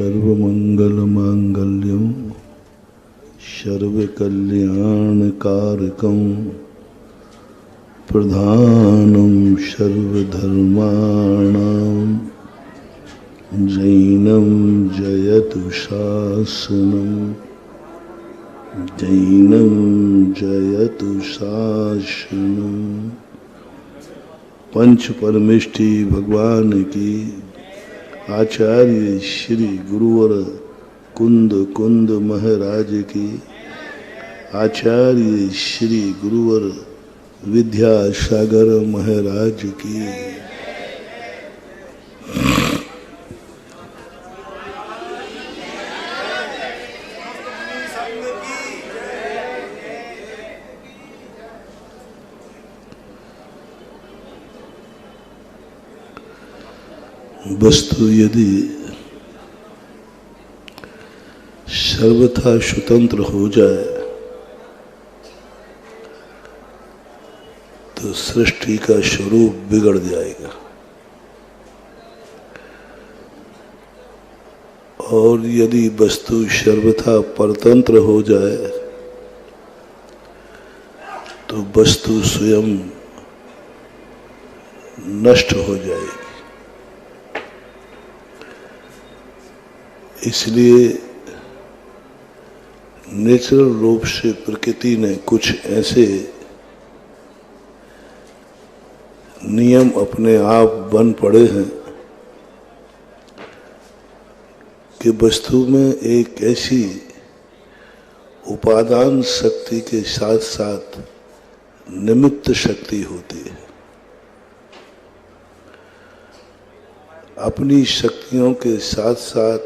सर्वमंगलमांगल्यं सर्वकल्याणकारकं प्रधानं सर्वधर्माणां जैनं जयतु शासनं जैनं जयतु शासनं। पंच परमेष्ठी भगवान की, आचार्य श्री गुरुवर कुंद कुंद महाराज की, आचार्य श्री गुरुवर विद्यासागर महाराज की। वस्तु यदि सर्वथा स्वतंत्र हो जाए तो सृष्टि का स्वरूप बिगड़ जाएगा, और यदि वस्तु सर्वथा परतंत्र हो जाए तो वस्तु स्वयं नष्ट हो जाएगी। इसलिए नेचुरल रूप से प्रकृति ने कुछ ऐसे नियम अपने आप बन पड़े हैं कि वस्तु में एक ऐसी उपादान शक्ति के साथ साथ निमित्त शक्ति होती है। अपनी शक्तियों के साथ साथ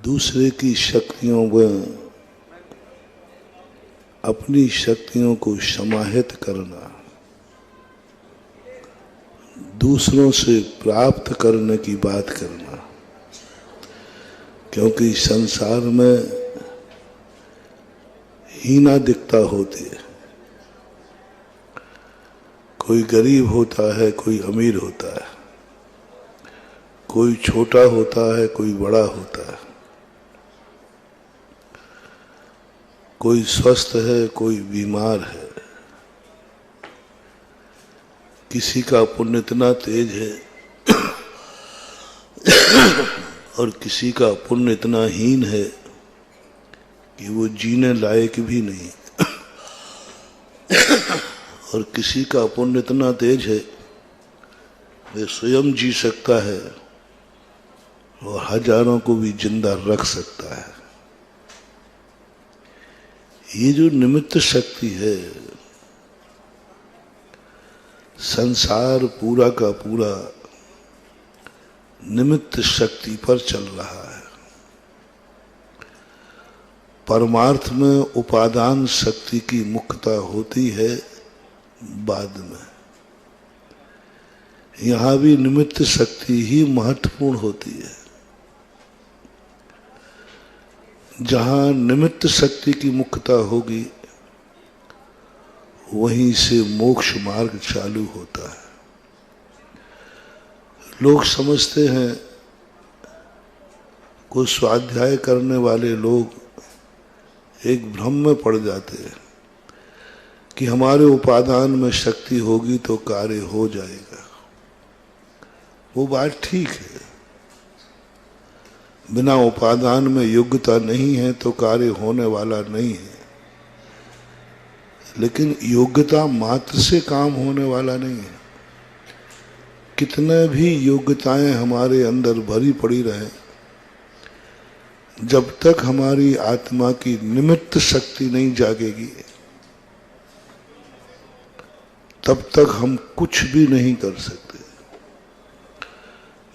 दूसरे की शक्तियों में अपनी शक्तियों को समाहित करना, दूसरों से प्राप्त करने की बात करना। क्योंकि संसार में हीनादिकता होती है, कोई गरीब होता है, कोई अमीर होता है, कोई छोटा होता है, कोई बड़ा होता है, कोई स्वस्थ है, कोई बीमार है। किसी का पुण्य इतना तेज है और किसी का पुण्य इतना हीन है कि वो जीने लायक भी नहीं, और किसी का पुण्य इतना तेज है वे स्वयं जी सकता है और हजारों को भी जिंदा रख सकता है। ये जो निमित्त शक्ति है, संसार पूरा का पूरा निमित्त शक्ति पर चल रहा है। परमार्थ में उपादान शक्ति की मुख्यता होती है बाद में। यहाँ भी निमित्त शक्ति ही महत्वपूर्ण होती है। जहाँ निमित्त शक्ति की मुख्यता होगी वहीं से मोक्ष मार्ग चालू होता है। लोग समझते हैं, कुछ स्वाध्याय करने वाले लोग एक भ्रम में पड़ जाते हैं कि हमारे उपादान में शक्ति होगी तो कार्य हो जाएगा। वो बात ठीक है, बिना उपादान में योग्यता नहीं है तो कार्य होने वाला नहीं है। लेकिन योग्यता मात्र से काम होने वाला नहीं है। कितने भी योग्यताएं हमारे अंदर भरी पड़ी रहें, जब तक हमारी आत्मा की निमित्त शक्ति नहीं जागेगी तब तक हम कुछ भी नहीं कर सकते।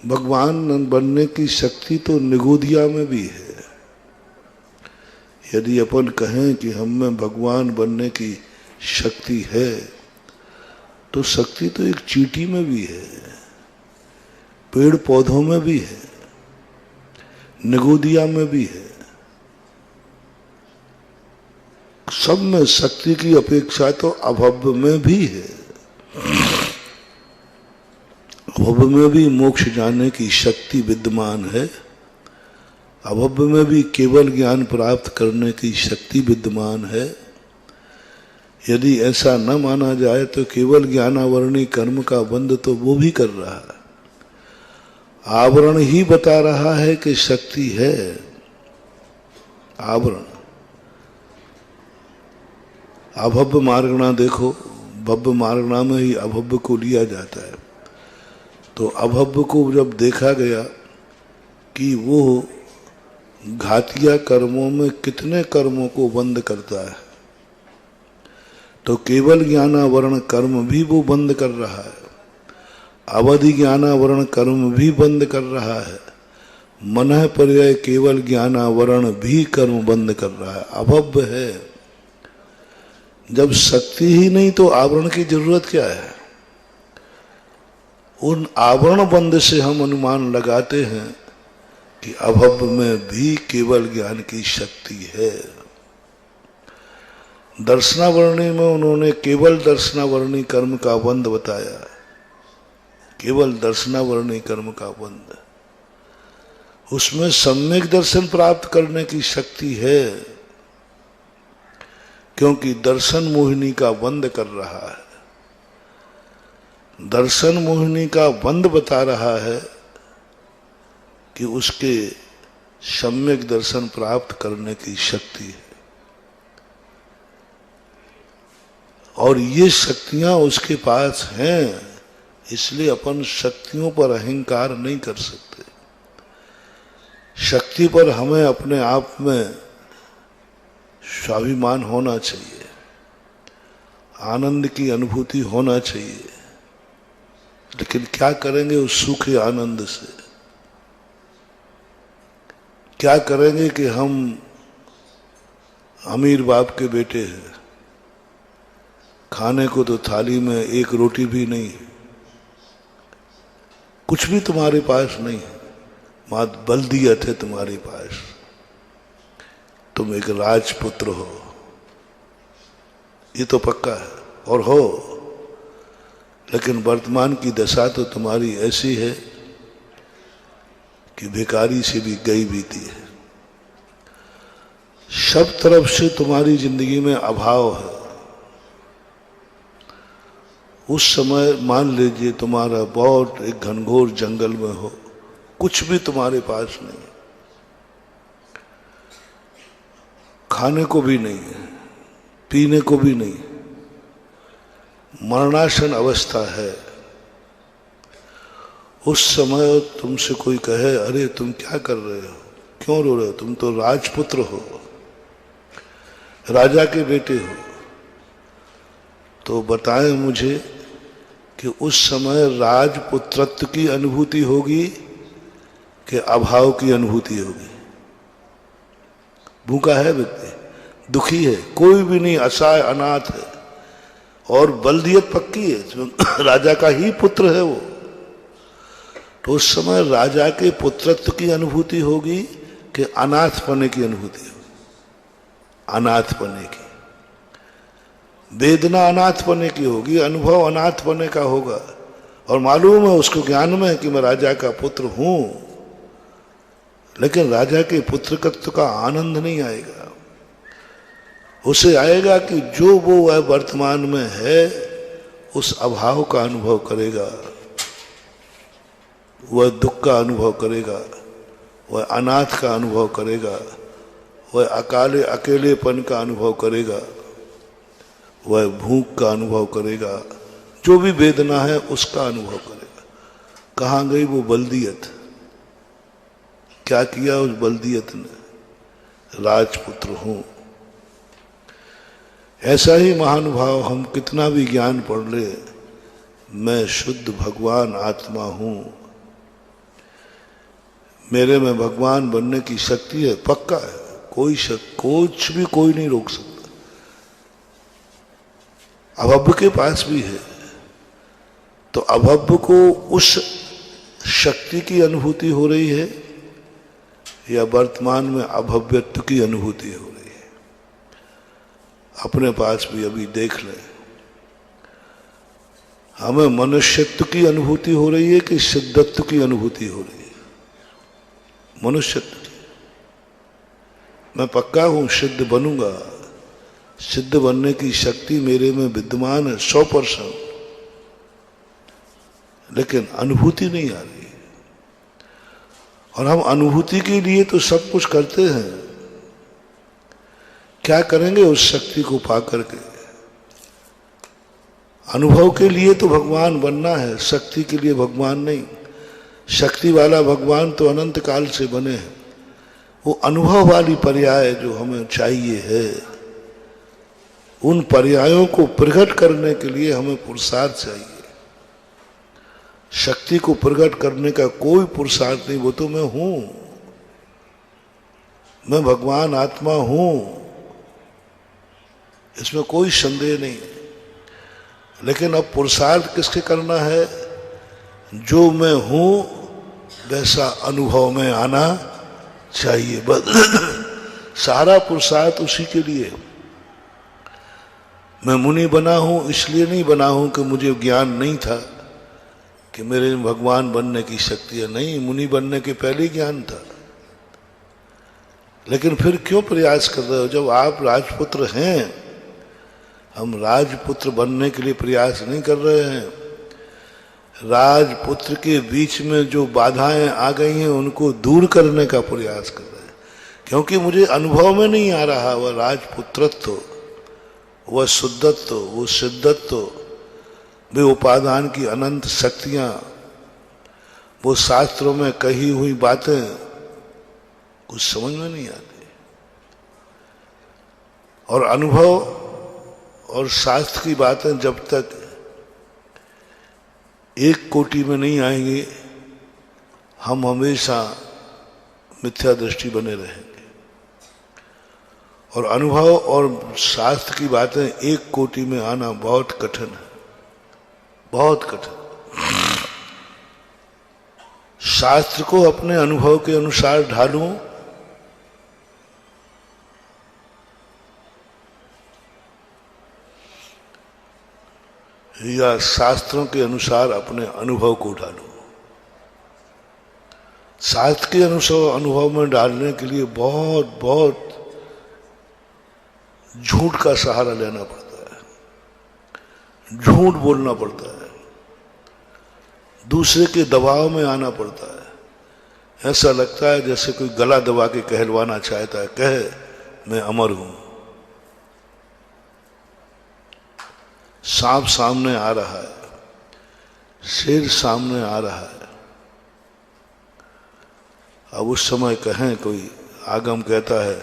भगवान बनने की शक्ति तो निगोदिया में भी है। यदि अपन कहें कि हम में भगवान बनने की शक्ति है तो शक्ति तो एक चींटी में भी है, पेड़ पौधों में भी है, निगोदिया में भी है। सब में शक्ति की अपेक्षा तो अभव्य में भी है। अभव्य में भी मोक्ष जानने की शक्ति विद्यमान है, अभव्य में भी केवल ज्ञान प्राप्त करने की शक्ति विद्यमान है। यदि ऐसा न माना जाए तो केवल ज्ञानावरणी कर्म का बंध तो वो भी कर रहा है, आवरण ही बता रहा है कि शक्ति है। आवरण अभव्य मार्गणा देखो, भव्य मार्गणा में ही अभव्य को लिया जाता है। तो अभव्य को जब देखा गया कि वो घातिया कर्मों में कितने कर्मों को बंद करता है, तो केवल ज्ञानावरण कर्म भी वो बंद कर रहा है, अवधि ज्ञानावरण कर्म भी बंद कर रहा है, मनः पर्याय केवल ज्ञानावरण भी कर्म बंद कर रहा है। अभव्य है। जब शक्ति ही नहीं तो आवरण की जरूरत क्या है? उन आवरण बंद से हम अनुमान लगाते हैं कि अभव्य में भी केवल ज्ञान की शक्ति है। दर्शनावरणी में उन्होंने केवल दर्शनावरणी कर्म का बंध बताया, केवल दर्शनावरणी कर्म का बंध। उसमें सम्यक दर्शन प्राप्त करने की शक्ति है, क्योंकि दर्शन मोहिनी का बंद कर रहा है। दर्शन मोहिनी का बंद बता रहा है कि उसके सम्यक दर्शन प्राप्त करने की शक्ति है, और ये शक्तियां उसके पास हैं, इसलिए अपन शक्तियों पर अहंकार नहीं कर सकते। शक्ति पर हमें अपने आप में स्वाभिमान होना चाहिए, आनंद की अनुभूति होना चाहिए, लेकिन क्या करेंगे उस सूखे आनंद से? क्या करेंगे कि हम अमीर बाप के बेटे हैं, खाने को तो थाली में एक रोटी भी नहीं, कुछ भी तुम्हारे पास नहीं है, मात बल्दियत है तुम्हारे पास, तुम एक राजपुत्र हो, ये तो पक्का है और हो, लेकिन वर्तमान की दशा तो तुम्हारी ऐसी है कि भिखारी से भी गई बीती है। सब तरफ से तुम्हारी जिंदगी में अभाव है। उस समय मान लीजिए तुम्हारा बहुत एक घनघोर जंगल में हो, कुछ भी तुम्हारे पास नहीं, खाने को भी नहीं है, पीने को भी नहीं, मरणासन अवस्था है। उस समय तुमसे कोई कहे अरे तुम क्या कर रहे हो, क्यों रो रहे हो, तुम तो राजपुत्र हो, राजा के बेटे हो, तो बताएं मुझे कि उस समय राजपुत्रत्व की अनुभूति होगी कि अभाव की अनुभूति होगी? भूखा है व्यक्ति, दुखी है, कोई भी नहीं, असहाय अनाथ है, और बल्दियत पक्की है, राजा का ही पुत्र है वो, तो उस समय राजा के पुत्रत्व की अनुभूति होगी कि अनाथ पने की अनुभूति होगी? अनाथ पने की वेदना अनाथ पने की होगी, अनुभव अनाथ पने का होगा, और मालूम है उसको, ज्ञान में है कि मैं राजा का पुत्र हूं, लेकिन राजा के पुत्रत्व का आनंद नहीं आएगा। उसे आएगा कि जो वो वह वर्तमान में है उस अभाव का अनुभव करेगा, वह दुख का अनुभव करेगा, वह अनाथ का अनुभव करेगा, वह अकेलेपन का अनुभव करेगा, वह भूख का अनुभव करेगा, जो भी वेदना है उसका अनुभव करेगा। कहाँ गई वो बल्दियत? क्या किया उस बल्दियत ने? राजपुत्र हूं। ऐसा ही महानुभाव हम कितना भी ज्ञान पढ़ ले, मैं शुद्ध भगवान आत्मा हूं, मेरे में भगवान बनने की शक्ति है, पक्का है, कोई शक, कुछ भी कोई नहीं रोक सकता। अभव्य के पास भी है, तो अभव्य को उस शक्ति की अनुभूति हो रही है या वर्तमान में अभव्यत्व की अनुभूति हो रही है? अपने पास भी अभी देख लें। हमें मनुष्यत्व की अनुभूति हो रही है कि सिद्धत्व की अनुभूति हो रही है? मनुष्यत्व की। मैं पक्का हूं सिद्ध बनूंगा, सिद्ध बनने की शक्ति मेरे में विद्यमान है 100%, लेकिन अनुभूति नहीं आ रही। और हम अनुभूति के लिए तो सब कुछ करते हैं, क्या करेंगे उस शक्ति को पा करके? अनुभव के लिए तो भगवान बनना है, शक्ति के लिए भगवान नहीं। शक्ति वाला भगवान तो अनंत काल से बने हैं। वो अनुभव वाली पर्याय जो हमें चाहिए है, उन पर्यायों को प्रकट करने के लिए हमें पुरुषार्थ चाहिए। शक्ति को प्रकट करने का कोई पुरुषार्थ नहीं, वो तो मैं हूं, मैं भगवान आत्मा हूं, इसमें कोई संदेह नहीं। लेकिन अब पुरुषार्थ किसके करना है? जो मैं हूं वैसा अनुभव में आना चाहिए, बस सारा पुरुषार्थ उसी के लिए। मैं मुनि बना हूं इसलिए नहीं बना हूं कि मुझे ज्ञान नहीं था कि मेरे में भगवान बनने की शक्ति है, नहीं, मुनि बनने के पहले ही ज्ञान था। लेकिन फिर क्यों प्रयास कर रहे हो जब आप राजपुत्र हैं? हम राजपुत्र बनने के लिए प्रयास नहीं कर रहे हैं। राजपुत्र के बीच में जो बाधाएं आ गई हैं उनको दूर करने का प्रयास कर रहे हैं, क्योंकि मुझे अनुभव में नहीं आ रहा वह राजपुत्रत्व, वह शुद्धत्व, वो सिद्धत्व, वे उपादान की अनंत शक्तियां, वो शास्त्रों में कही हुई बातें कुछ समझ में नहीं आती। और अनुभव और शास्त्र की बातें जब तक एक कोटि में नहीं आएंगी, हम हमेशा मिथ्या दृष्टि बने रहेंगे। और अनुभव और शास्त्र की बातें एक कोटि में आना बहुत कठिन है, बहुत कठिन। शास्त्र को अपने अनुभव के अनुसार ढालूं या शास्त्रों के अनुसार अपने अनुभव को डालूं। शास्त्र के अनुसार अनुभव में डालने के लिए बहुत बहुत झूठ का सहारा लेना पड़ता है, झूठ बोलना पड़ता है, दूसरे के दबाव में आना पड़ता है। ऐसा लगता है जैसे कोई गला दबा के कहलवाना चाहता है, कहे मैं अमर हूं। सांप सामने आ रहा है, शेर सामने आ रहा है, अब उस समय कहें, कोई आगम कहता है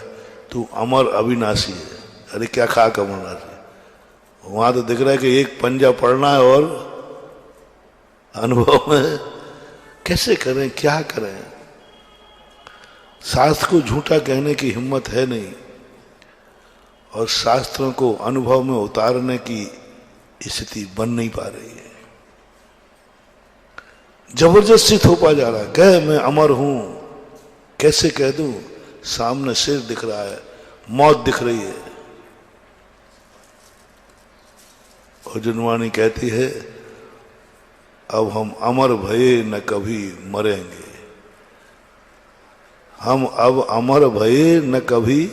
तू अमर अविनाशी है, अरे क्या खाक अमरनाशी? वहां तो दिख रहा है कि एक पंजा पड़ना है और अनुभव में कैसे करें, क्या करें? शास्त्र को झूठा कहने की हिम्मत है नहीं, और शास्त्रों को अनुभव में उतारने की स्थिति बन नहीं पा रही है। जबरदस्ती थोपा जा रहा है, कह मैं अमर हूं, कैसे कह दूं? सामने शेर दिख रहा है, मौत दिख रही है। और जुनवानी कहती है अब हम अमर भये न कभी मरेंगे, हम अब अमर भये न कभी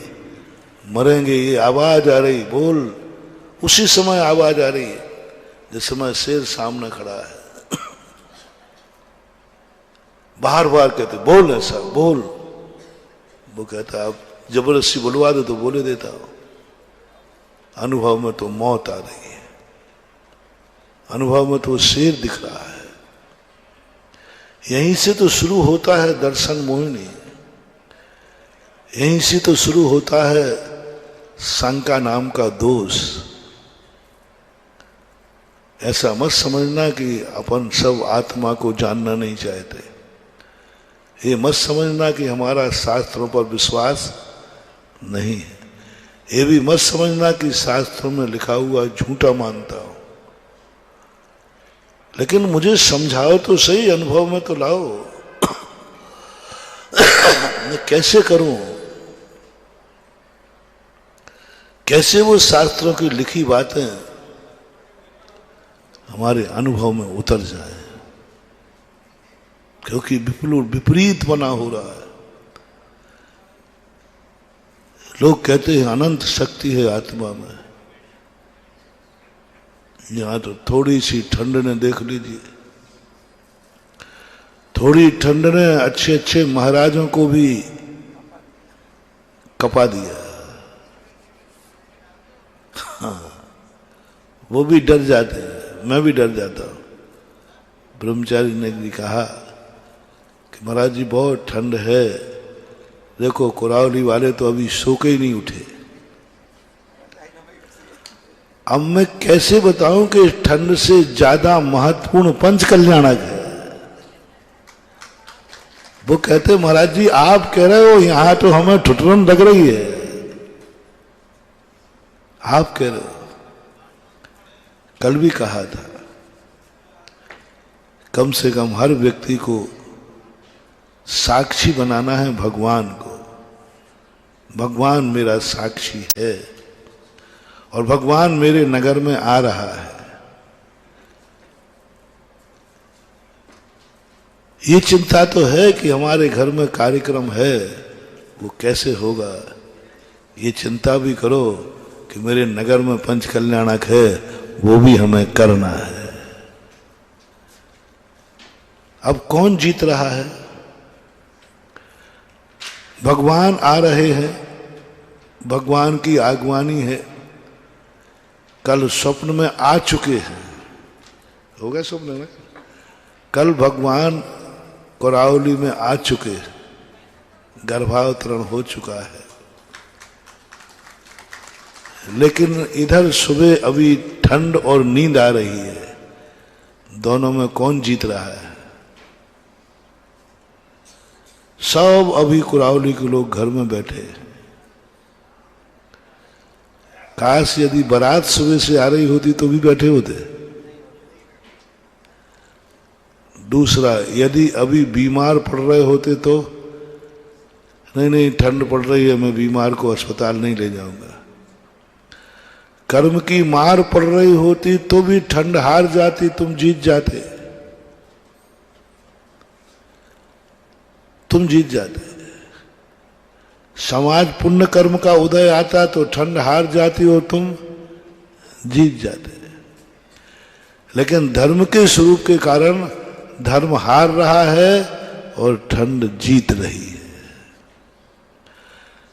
मरेंगे। ये आवाज आ रही, बोल, उसी समय आवाज आ रही है जिस समय शेर सामने खड़ा है। बार बार कहते बोल, ऐसा बोल। वो कहता अब जबरदस्ती बुलवा दो तो बोले देता हो। अनुभव में तो मौत आ रही है, अनुभव में तो शेर दिख रहा है। यहीं से तो शुरू होता है दर्शन मोहिनी, यहीं से तो शुरू होता है शंका नाम का दोष। ऐसा मत समझना कि अपन सब आत्मा को जानना नहीं चाहते, ये मत समझना कि हमारा शास्त्रों पर विश्वास नहीं है, ये भी मत समझना कि शास्त्रों में लिखा हुआ झूठा मानता हूं। लेकिन मुझे समझाओ तो सही, अनुभव में तो लाओ। मैं कैसे करूं? कैसे वो शास्त्रों की लिखी बातें हमारे अनुभव में उतर जाए, क्योंकि विपरीत बना हो रहा है। लोग कहते हैं अनंत शक्ति है आत्मा में, यहां तो थोड़ी सी ठंड ने, देख लीजिए, थोड़ी ठंड ने अच्छे अच्छे महाराजों को भी कपा दिया। हाँ, वो भी डर जाते हैं, मैं भी डर जाता हूं। ब्रह्मचारी ने भी कहा कि महाराज जी बहुत ठंड है, देखो कुरावली वाले तो अभी सो के ही नहीं उठे। अब मैं कैसे बताऊं कि ठंड से ज्यादा महत्वपूर्ण पंच कल्याणक है। वो कहते महाराज जी आप कह रहे हो, यहां तो हमें ठुठरन लग रही है, आप कह रहे हो। कल भी कहा था, कम से कम हर व्यक्ति को साक्षी बनाना है भगवान को। भगवान मेरा साक्षी है और भगवान मेरे नगर में आ रहा है। ये चिंता तो है कि हमारे घर में कार्यक्रम है, वो कैसे होगा। ये चिंता भी करो कि मेरे नगर में पंच कल्याणक है, वो भी हमें करना है। अब कौन जीत रहा है? भगवान आ रहे हैं, भगवान की आगवानी है। कल स्वप्न में आ चुके हैं, हो गया स्वप्न में। कल भगवान कोरावली में आ चुके, गर्भावतरण हो चुका है। लेकिन इधर सुबह अभी ठंड और नींद आ रही है, दोनों में कौन जीत रहा है? सब अभी कुरावली के लोग घर में बैठे। काश यदि बारात सुबह से आ रही होती तो भी बैठे होते। दूसरा, यदि अभी बीमार पड़ रहे होते तो नहीं ठंड पड़ रही है, मैं बीमार को अस्पताल नहीं ले जाऊंगा। कर्म की मार पड़ रही होती तो भी ठंड हार जाती, तुम जीत जाते, तुम जीत जाते। समाज पुण्य कर्म का उदय आता तो ठंड हार जाती और तुम जीत जाते। लेकिन धर्म के स्वरूप के कारण धर्म हार रहा है और ठंड जीत रही है।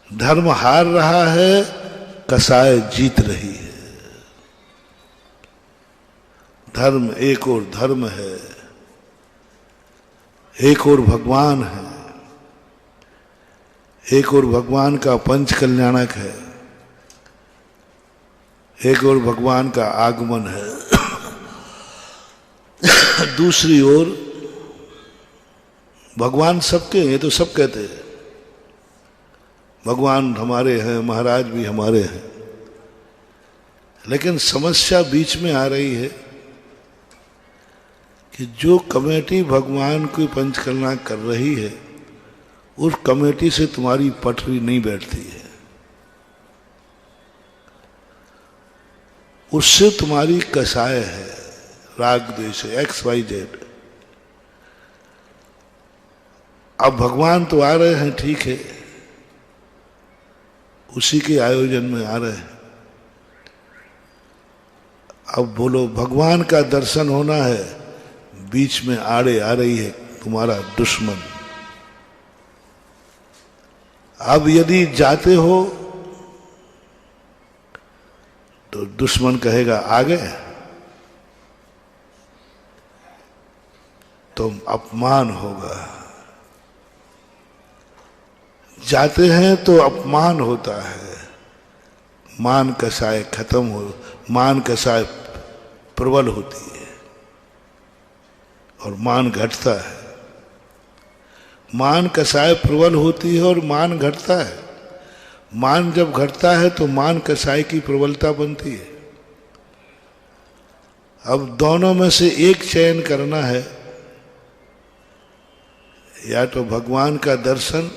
धर्म हार रहा है, कसाय जीत रही है। धर्म एक और धर्म है, एक और भगवान है, एक और भगवान का पंच कल्याणक है, एक और भगवान का आगमन है। दूसरी ओर भगवान सबके हैं, ये तो सब कहते हैं भगवान हमारे हैं, महाराज भी हमारे हैं। लेकिन समस्या बीच में आ रही है कि जो कमेटी भगवान की पंचकलना कर रही है, उस कमेटी से तुम्हारी पटरी नहीं बैठती है, उससे तुम्हारी कसाय है, राग द्वेष है, XYZ। अब भगवान तो आ रहे हैं, ठीक है, उसी के आयोजन में आ रहे हैं। अब बोलो भगवान का दर्शन होना है, बीच में आड़े आ रही है तुम्हारा दुश्मन। अब यदि जाते हो तो दुश्मन कहेगा आ गए, तुम अपमान होगा। जाते हैं तो अपमान होता है, मान कसाय खत्म हो, मान कसाय प्रबल होती है और मान घटता है। मान कसाय प्रबल होती है और मान घटता है। मान जब घटता है तो मान कसाय की प्रबलता बनती है। अब दोनों में से एक चयन करना है, या तो भगवान का दर्शन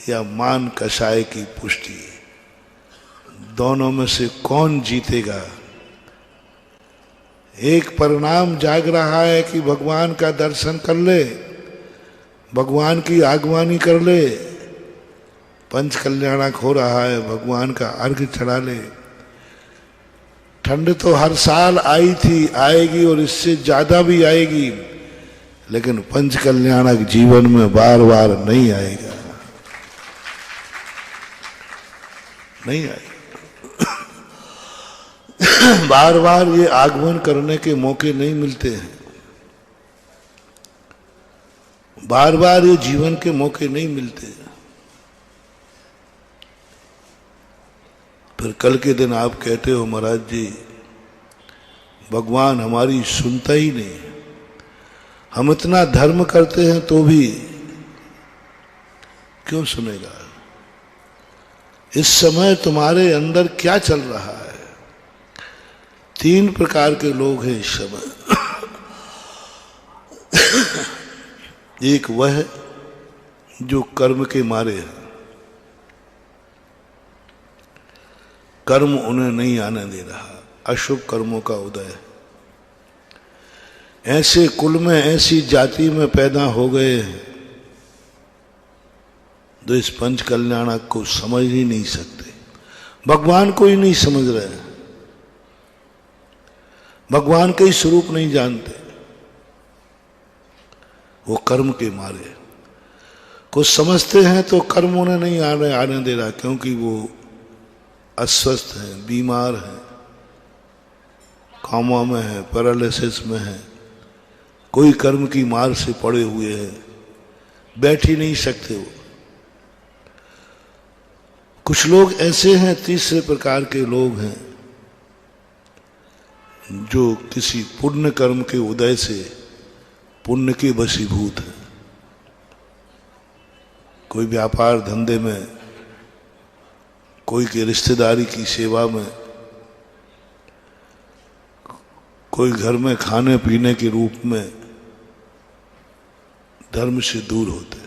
या मान कसाय की पुष्टि। दोनों में से कौन जीतेगा, एक परिणाम जाग रहा है कि भगवान का दर्शन कर ले, भगवान की आगवानी कर ले, पंच कल्याणक हो रहा है, भगवान का अर्घ्य चढ़ा ले। ठंड तो हर साल आई थी, आएगी और इससे ज्यादा भी आएगी, लेकिन पंच कल्याणक जीवन में बार बार नहीं आएगा, नहीं आएगा। बार बार ये आगमन करने के मौके नहीं मिलते हैं, बार बार ये जीवन के मौके नहीं मिलते। फिर कल के दिन आप कहते हो महाराज जी भगवान हमारी सुनता ही नहीं, हम इतना धर्म करते हैं तो भी क्यों सुनेगा। इस समय तुम्हारे अंदर क्या चल रहा है? तीन प्रकार के लोग हैं इस समय। एक वह जो कर्म के मारे हैं, कर्म उन्हें नहीं आने दे रहा, अशुभ कर्मों का उदय। ऐसे कुल में, ऐसी जाति में पैदा हो गए हैं जो इस पंच कल्याणक को समझ ही नहीं सकते, भगवान को ही नहीं समझ रहे, भगवान के ही स्वरूप नहीं जानते। वो कर्म के मारे कुछ समझते हैं तो कर्म उन्हें नहीं आने दे रहा, क्योंकि वो अस्वस्थ हैं, बीमार हैं, कामा में है, पैरालिसिस में है, कोई कर्म की मार से पड़े हुए हैं, बैठ ही नहीं सकते वो। कुछ लोग ऐसे हैं, तीसरे प्रकार के लोग हैं जो किसी पुण्य कर्म के उदय से पुण्य के वशीभूत हैं। कोई व्यापार धंधे में, कोई के रिश्तेदारी की सेवा में, कोई घर में खाने पीने के रूप में धर्म से दूर होते,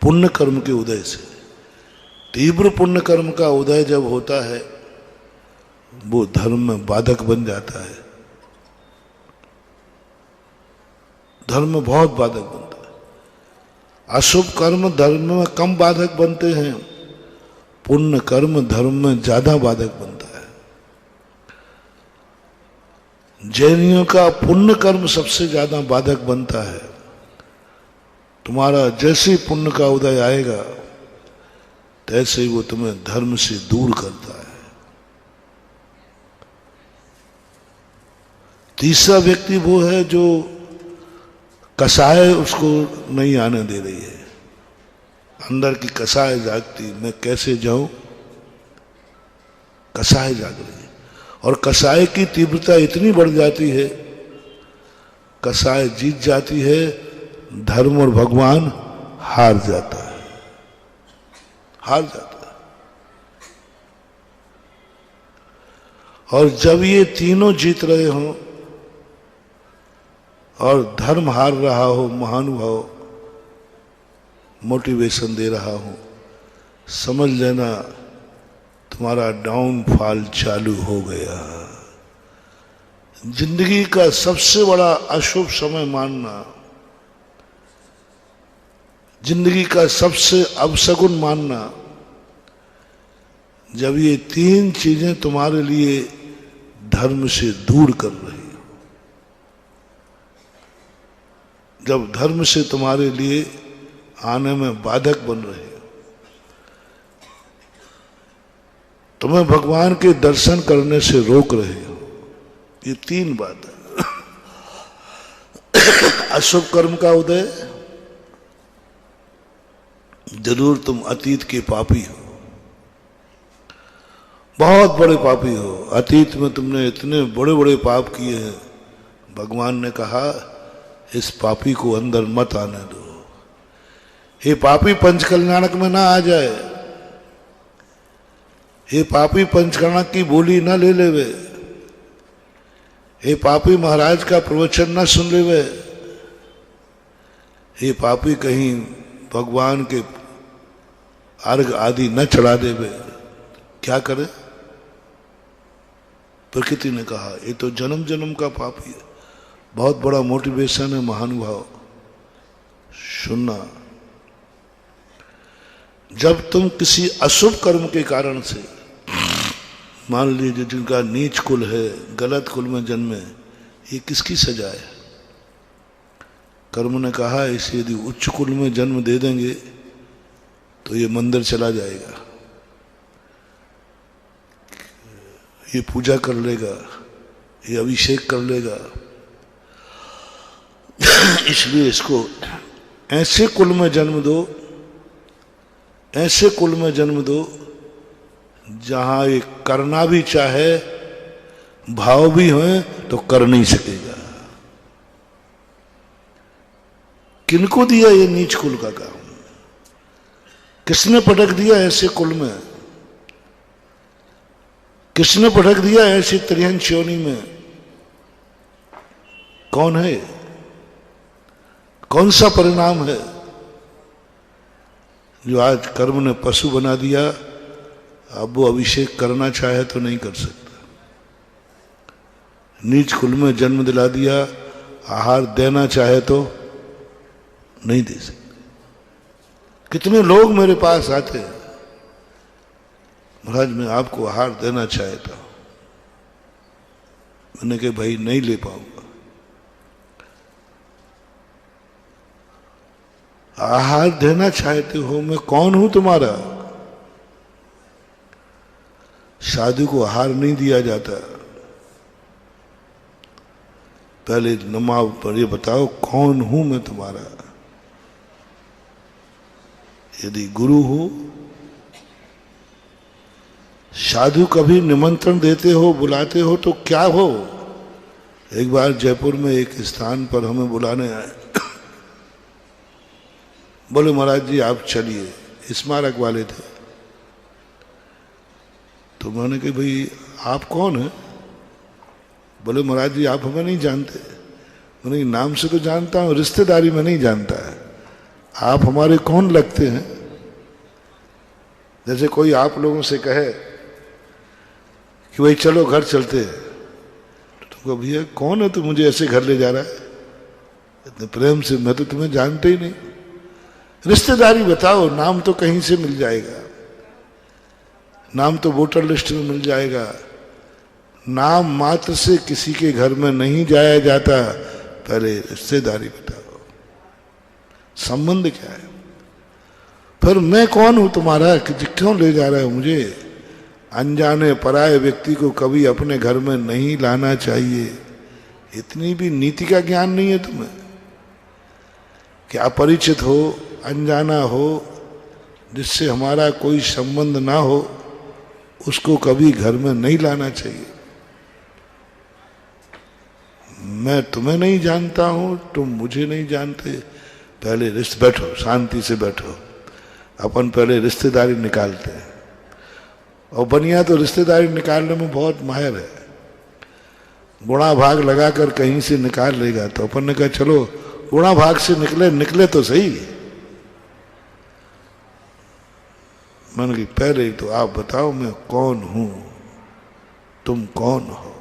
पुण्य कर्म के उदय से। तीव्र पुण्य कर्म का उदय जब होता है वो धर्म में बाधक बन जाता है, धर्म में बहुत बाधक बनता है। अशुभ कर्म धर्म में कम बाधक बनते हैं, पुण्य कर्म धर्म में ज्यादा बाधक बनता है। जैनियों का पुण्य कर्म सबसे ज्यादा बाधक बनता है। तुम्हारा जैसे पुण्य का उदय आएगा तैसे ही वो तुम्हें धर्म से दूर करता है। तीसरा व्यक्ति वो है जो कसाय उसको नहीं आने दे रही है, अंदर की कसाय जागती, मैं कैसे जाऊं, कसाय जाग रही है। और कसाय की तीव्रता इतनी बढ़ जाती है, कसाय जीत जाती है, धर्म और भगवान हार जाता है, हार जाता है। और जब ये तीनों जीत रहे हों और धर्म हार रहा हो, महानुभाव मोटिवेशन दे रहा हूं, समझ लेना तुम्हारा डाउनफॉल चालू हो गया। जिंदगी का सबसे बड़ा अशुभ समय मानना, जिंदगी का सबसे अपशगुन मानना, जब ये तीन चीजें तुम्हारे लिए धर्म से दूर कर रही हो, जब धर्म से तुम्हारे लिए आने में बाधक बन रहे हो, तुम्हें भगवान के दर्शन करने से रोक रहे हो, ये तीन बात है। अशुभ कर्म का उदय, जरूर तुम अतीत के पापी हो, बहुत बड़े पापी हो, अतीत में तुमने इतने बड़े बड़े पाप किए हैं, भगवान ने कहा इस पापी को अंदर मत आने दो, हे पापी पंच कल्याणक में ना आ जाए, हे पापी पंचकर्णक की बोली ना ले लेवे, हे पापी महाराज का प्रवचन ना सुन लेवे, हे पापी कहीं भगवान के अर्घ आदि न चढ़ा देवे। क्या करे? प्रकृति ने कहा ये तो जन्म जन्म का पापी है। बहुत बड़ा मोटिवेशन है महानुभाव, सुनना। जब तुम किसी अशुभ कर्म के कारण से, मान लीजिए जिनका नीच कुल है, गलत कुल में जन्मे, ये किसकी सजा है? कर्म ने कहा इसे यदि उच्च कुल में जन्म दे देंगे तो ये मंदिर चला जाएगा, ये पूजा कर लेगा, ये अभिषेक कर लेगा, इसलिए इसको ऐसे कुल में जन्म दो, ऐसे कुल में जन्म दो जहां ये करना भी चाहे, भाव भी हो तो कर नहीं सकेगा। किनको दिया ये नीच कुल का काम? किसने पटक दिया ऐसे कुल में? किसने पटक दिया ऐसी त्रिहन श्योनि में? कौन है? कौन सा परिणाम है जो आज कर्म ने पशु बना दिया? अब वो अभिषेक करना चाहे तो नहीं कर सकता, नीच कुल में जन्म दिला दिया, आहार देना चाहे तो नहीं दे सकते। कितने लोग मेरे पास आते हैं, महाराज मैं आपको आहार देना चाहता हूं। मैंने कहा भाई नहीं ले पाऊंगा। आहार देना चाहते हो, मैं कौन हूं तुम्हारा? साधु को आहार नहीं दिया जाता। पहले नमाव पर ये बताओ कौन हूं मैं तुम्हारा? यदि गुरु हो, साधु कभी निमंत्रण देते हो, बुलाते हो तो क्या हो? एक बार जयपुर में एक स्थान पर हमें बुलाने आए, बोले महाराज जी आप चलिए, स्मारक वाले थे। तो मैंने कहा भाई आप कौन हैं? बोले महाराज जी आप हमें नहीं जानते। मैंने नाम से तो जानता हूं, रिश्तेदारी में नहीं जानता है। आप हमारे कौन लगते हैं? जैसे कोई आप लोगों से कहे कि भाई चलो घर चलते हैं, तो भैया कौन है तू मुझे ऐसे घर ले जा रहा है इतने प्रेम से? मैं तो तुम्हें जानते ही नहीं। रिश्तेदारी बताओ, नाम तो कहीं से मिल जाएगा, नाम तो वोटर लिस्ट में मिल जाएगा। नाम मात्र से किसी के घर में नहीं जाया जाता, पहले रिश्तेदारी बताओ, संबंध क्या है। फिर मैं कौन हूं तुम्हारा कि क्यों ले जा रहे हो मुझे? अनजाने पराये व्यक्ति को कभी अपने घर में नहीं लाना चाहिए। इतनी भी नीति का ज्ञान नहीं है तुम्हें कि अपरिचित हो, अनजाना हो, जिससे हमारा कोई संबंध ना हो, उसको कभी घर में नहीं लाना चाहिए। मैं तुम्हें नहीं जानता हूं, तुम मुझे नहीं जानते। पहले बैठो, शांति से बैठो। अपन पहले रिश्तेदारी निकालते हैं, और बनिया तो रिश्तेदारी निकालने में बहुत माहिर है, गुणा भाग लगाकर कहीं से निकाल लेगा। तो अपन ने कहा चलो गुणा भाग से निकले तो सही। मैंने कहा पहले तो आप बताओ मैं कौन हूं, तुम कौन हो,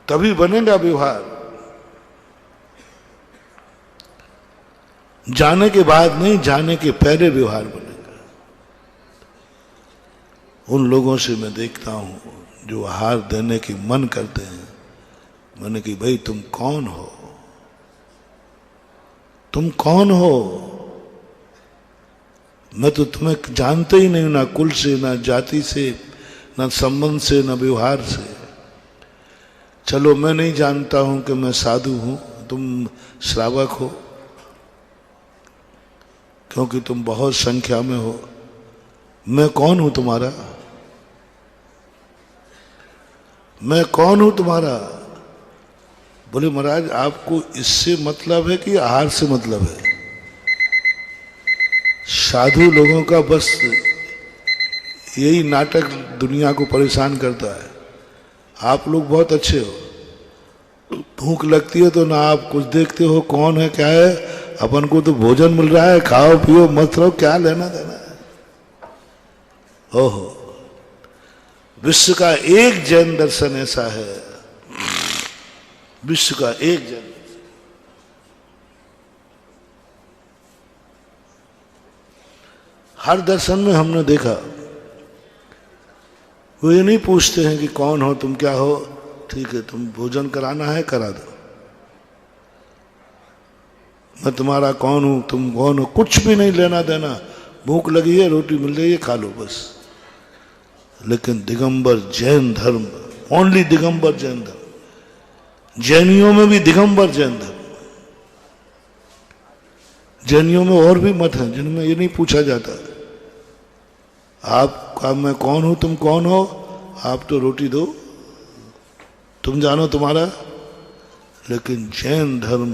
तभी बनेगा व्यवहार। जाने के बाद नहीं, जाने के पहले व्यवहार बनेगा। उन लोगों से मैं देखता हूं जो आहार देने की मन करते हैं। मैंने कहा भाई तुम कौन हो? तुम कौन हो? मैं तो तुम्हें जानते ही नहीं, ना कुल से, ना जाति से, ना संबंध से, ना व्यवहार से। चलो मैं नहीं जानता हूं कि मैं साधु हूं, तुम श्रावक हो, क्योंकि तुम बहुत संख्या में हो। मैं कौन हूं तुम्हारा? मैं कौन हूं तुम्हारा? बोले महाराज आपको इससे मतलब है कि आहार से मतलब है? साधु लोगों का बस यही नाटक दुनिया को परेशान करता है। आप लोग बहुत अच्छे हो, भूख लगती है तो ना आप कुछ देखते हो कौन है क्या है, अपन को तो भोजन मिल रहा है, खाओ पियो मत रहो, क्या लेना देना है। ओहो, विश्व का एक जैन दर्शन ऐसा है, विश्व का एक जैन। हर दर्शन में हमने देखा, वो ये नहीं पूछते हैं कि कौन हो तुम, क्या हो, ठीक है तुम भोजन कराना है करा दो, मैं तुम्हारा कौन हूं, तुम कौन हो, कुछ भी नहीं लेना देना, भूख लगी है रोटी मिल रही है खा लो बस। लेकिन दिगंबर जैन धर्म, ओनली दिगंबर जैन धर्म, जैनियों में भी दिगंबर जैन धर्म। जैनियों में और भी मत हैं जिनमें ये नहीं पूछा जाता आपका मैं कौन हूं, तुम कौन हो, आप तो रोटी दो, तुम जानो तुम्हारा। लेकिन जैन धर्म,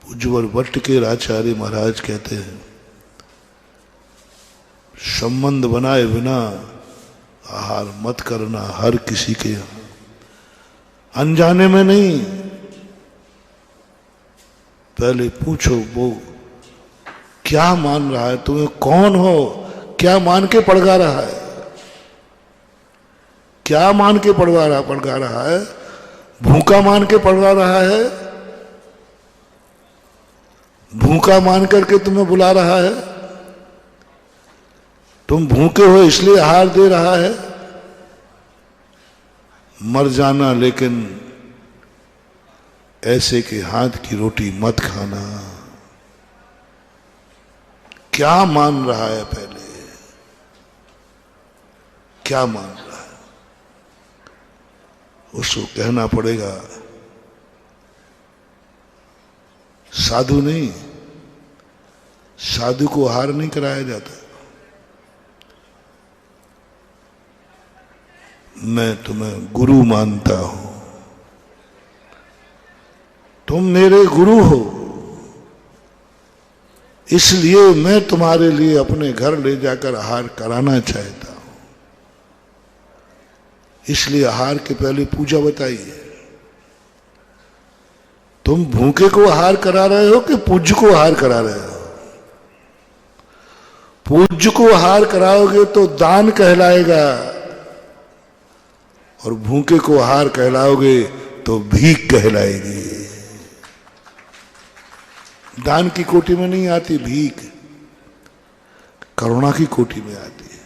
पूज्यवर भट्ट के आचार्य महाराज कहते हैं, संबंध बनाए बिना आहार मत करना हर किसी के यहां, अनजाने में नहीं, पहले पूछो वो क्या मान रहा है, तुम्हें कौन हो, क्या मान के पड़गा रहा है, क्या मान के पड़गा रहा है, भूखा मान के पड़गा रहा है, भूखा मान करके तुम्हें बुला रहा है, तुम भूखे हो इसलिए आहार दे रहा है। मर जाना लेकिन ऐसे के हाथ की रोटी मत खाना। क्या मान रहा है, पहले क्या मान रहा है, उसको कहना पड़ेगा। साधु नहीं, साधु को आहार नहीं कराया जाता। मैं तुम्हें गुरु मानता हूं, तुम मेरे गुरु हो, इसलिए मैं तुम्हारे लिए अपने घर ले जाकर आहार कराना चाहता हूं। इसलिए आहार के पहले पूजा बताइए। तुम भूखे को आहार करा रहे हो कि पूज्य को आहार करा रहे हो? पूज्य को आहार कराओगे तो दान कहलाएगा, और भूखे को आहार कहलाओगे तो भीख कहलाएगी। दान की कोटि में नहीं आती भीख, करुणा की कोटि में आती है।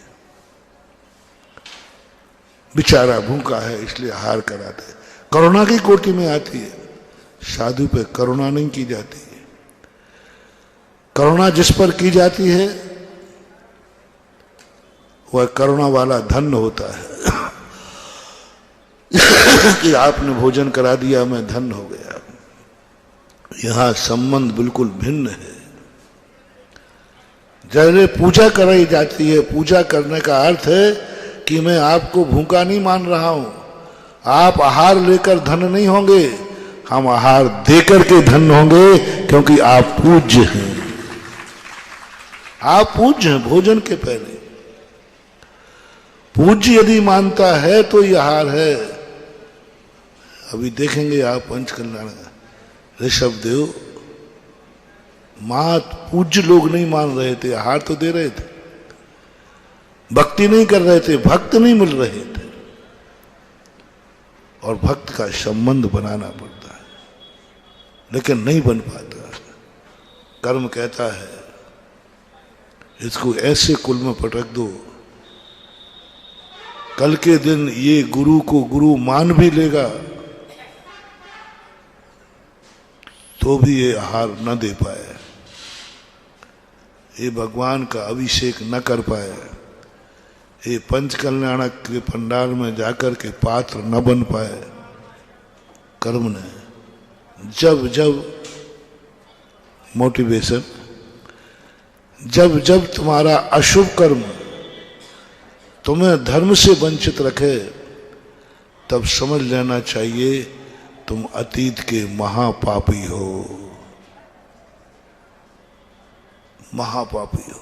बेचारा भूखा है इसलिए आहार कराते, करुणा की कोटि में आती है। साधु पे करुणा नहीं की जाती है। करुणा जिस पर की जाती है वह करुणा वाला धन्य होता है कि आपने भोजन करा दिया, मैं धन्य हो गया। यहां संबंध बिल्कुल भिन्न है। जैसे पूजा कराई जाती है, पूजा करने का अर्थ है कि मैं आपको भूखा नहीं मान रहा हूं, आप आहार लेकर धन्य नहीं होंगे, हम आहार देकर के धन्य होंगे, क्योंकि आप पूज्य हैं। आप पूज्य हैं भोजन के पहले। पूज्य यदि मानता है तो यह आहार है। अभी देखेंगे आप पंचकल्याण ऋषभ देव, मात पूज्य लोग नहीं मान रहे थे, आहार तो दे रहे थे, भक्ति नहीं कर रहे थे, भक्त नहीं मिल रहे थे। और भक्त का संबंध बनाना पड़ता है, लेकिन नहीं बन पाता। कर्म कहता है इसको ऐसे कुल में पटक दो, कल के दिन ये गुरु को गुरु मान भी लेगा तो भी ये आहार न दे पाए, ये भगवान का अभिषेक न कर पाए, ये पंचकल्याणक के पंडाल में जाकर के पात्र न बन पाए। कर्म ने जब जब मोटिवेशन, जब जब तुम्हारा अशुभ कर्म तुम्हें धर्म से वंचित रखे, तब समझ लेना चाहिए तुम अतीत के महापापी हो, महापापी हो।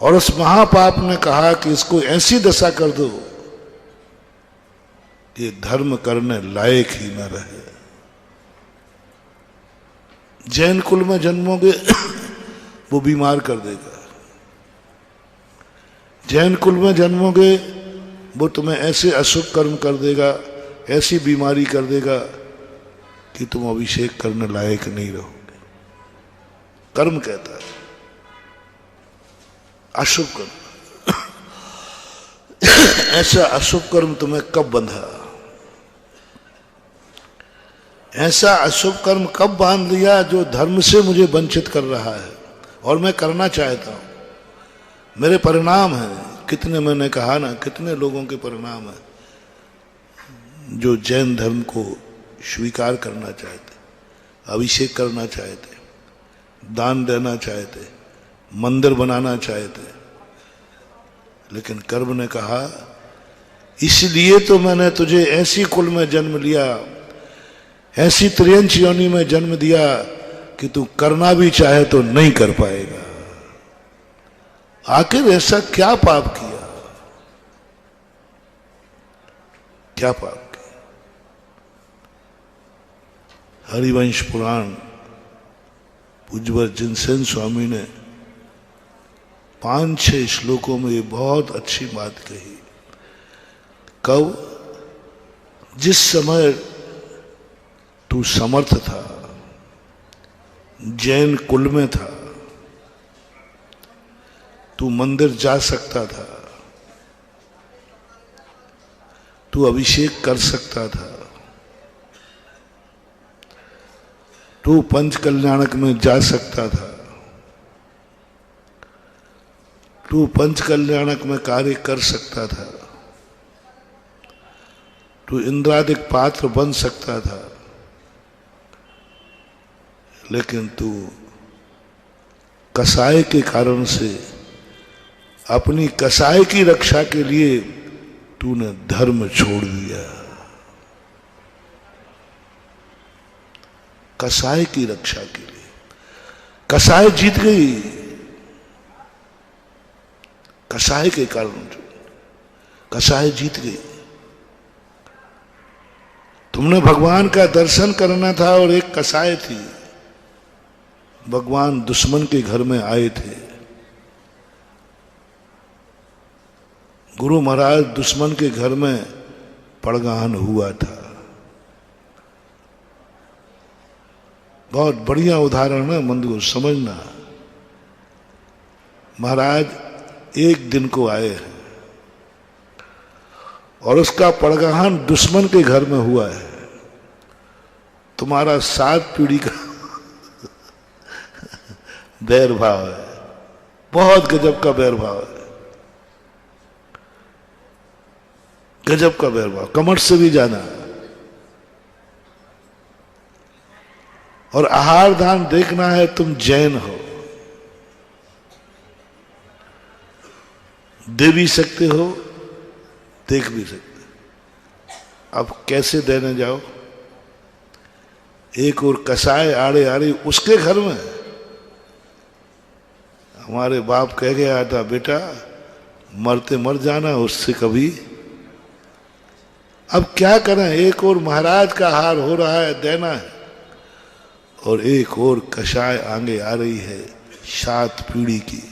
और उस महापाप ने कहा कि इसको ऐसी दशा कर दो कि धर्म करने लायक ही न रहे। जैन कुल में जन्मोगे वो बीमार कर देगा, जैन कुल में जन्मोगे वो तुम्हें ऐसे अशुभ कर्म कर देगा, ऐसी बीमारी कर देगा कि तुम अभिषेक करने लायक नहीं रहोगे। कर्म कहता है, अशुभ कर्म। ऐसा अशुभ कर्म तुम्हें कब बंधा, ऐसा अशुभ कर्म कब बांध लिया जो धर्म से मुझे वंचित कर रहा है और मैं करना चाहता हूं। मेरे परिणाम हैं, कितने, मैंने कहा ना, कितने लोगों के परिणाम हैं जो जैन धर्म को स्वीकार करना चाहते, अभिषेक करना चाहते, दान देना चाहते, मंदिर बनाना चाहते, लेकिन कर्म ने कहा इसलिए तो मैंने तुझे ऐसी कुल में जन्म लिया, ऐसी त्रियंच योनि में जन्म दिया कि तू करना भी चाहे तो नहीं कर पाएगा। आखिर ऐसा क्या पाप किया, क्या पाप किया? हरिवंश पुराण पूज्यवर जिनसेन स्वामी ने 5-6 श्लोकों में ये बहुत अच्छी बात कही। कब? जिस समय तू समर्थ था, जैन कुल में था, तू मंदिर जा सकता था, तू अभिषेक कर सकता था, तू पंच कल्याणक में जा सकता था, तू पंच कल्याणक में कार्य कर सकता था, तू इंद्रादिक पात्र बन सकता था, लेकिन तू कसाय के कारण से, अपनी कसाय की रक्षा के लिए तूने धर्म छोड़ दिया। कसाय की रक्षा के लिए। कसाय जीत गई, कसाय के कारण कसाय जीत गई। तुमने भगवान का दर्शन करना था और एक कसाय थी, भगवान दुश्मन के घर में आए थे। गुरु महाराज दुश्मन के घर में पड़गाहन हुआ था। बहुत बढ़िया उदाहरण है, मंद को समझना। महाराज एक दिन को आए हैं और उसका पड़गाहन दुश्मन के घर में हुआ है। तुम्हारा 7 पीढ़ी का बैर भाव है, बहुत गजब का बैर भाव है, गजब का बैर भाव, कमर से भी जाना। और आहार दान देखना है, तुम जैन हो, दे भी सकते हो, देख भी सकते। अब कैसे देने जाओ? एक और कसाय आड़े आड़े उसके घर में। हमारे बाप कह गया था, बेटा मरते मर जाना, उससे कभी। अब क्या करें? एक और महाराज का हार हो रहा है, देना है, और एक और कसाय आगे आ रही है 7 पीढ़ी की।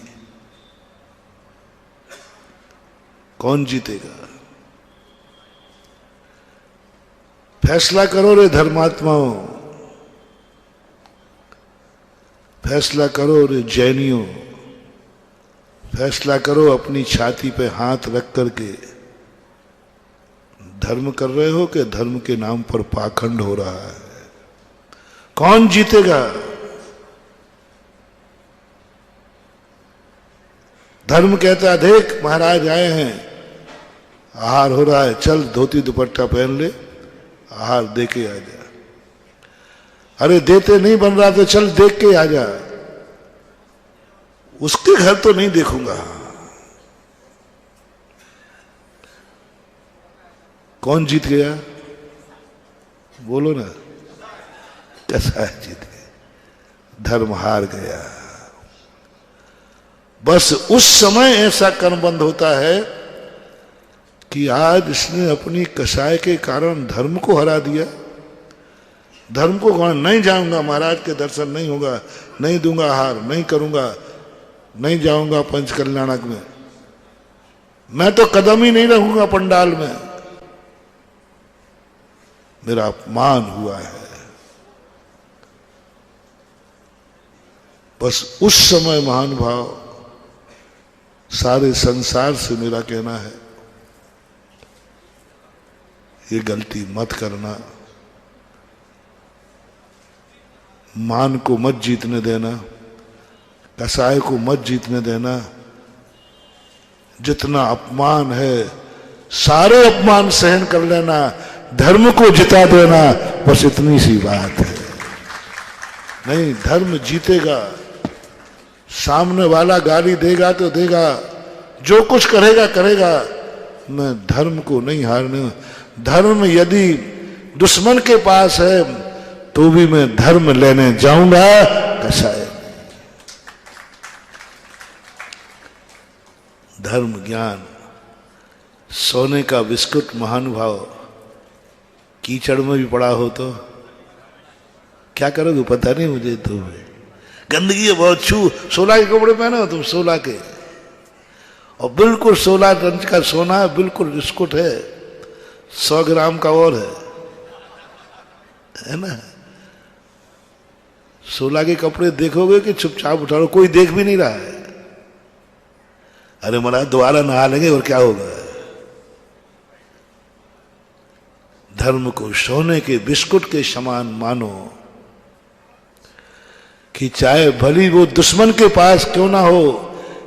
कौन जीतेगा? फैसला करो रे धर्मात्माओं, फैसला करो रे जैनियों, फैसला करो। अपनी छाती पे हाथ रख करके धर्म कर रहे हो कि धर्म के नाम पर पाखंड हो रहा है? कौन जीतेगा? धर्म कहता है, देख महाराज आए हैं, आहार हो रहा है, चल धोती दुपट्टा पहन ले, आहार दे के आ जा। अरे देते नहीं बन रहा तो चल देख के आ जा। उसके घर तो नहीं देखूंगा। कौन जीत गया? बोलो ना। कसाय जीत गया, धर्म हार गया। बस उस समय ऐसा कर्मबंध होता है कि आज इसने अपनी कसाय के कारण धर्म को हरा दिया। धर्म को कौन? नहीं जाऊंगा, महाराज के दर्शन नहीं होगा, नहीं दूंगा आहार, नहीं करूंगा, नहीं जाऊंगा पंच कल्याणक में। मैं तो कदम ही नहीं रखूंगा पंडाल में, मेरा अपमान हुआ है। बस उस समय महान भाव सारे संसार से मेरा कहना है, ये गलती मत करना, मान को मत जीतने देना, कसाय को मत जीतने देना। जितना अपमान है सारे अपमान सहन कर लेना, धर्म को जिता देना, बस इतनी सी बात है। नहीं, धर्म जीतेगा। सामने वाला गाली देगा तो देगा, जो कुछ करेगा करेगा, मैं धर्म को नहीं हारने। धर्म यदि दुश्मन के पास है तो भी मैं धर्म लेने जाऊंगा, कसाय नहीं। धर्म ज्ञान, सोने का बिस्कुट महानुभाव कीचड़ में भी पड़ा हो तो क्या करोगे पता नहीं मुझे। तो गंदगी है बहुत, छू 16 के कपड़े पहने हो तुम, 16 के, और बिल्कुल 16 रंज का सोना है, बिल्कुल बिस्कुट है, 100 ग्राम का और है ना। 16 के कपड़े देखोगे कि चुपचाप उठा लो, कोई देख भी नहीं रहा है। अरे महाराज दोबारा नहा लेंगे और क्या होगा। धर्म को सोने के बिस्कुट के समान मानो कि चाहे भली वो दुश्मन के पास क्यों ना हो,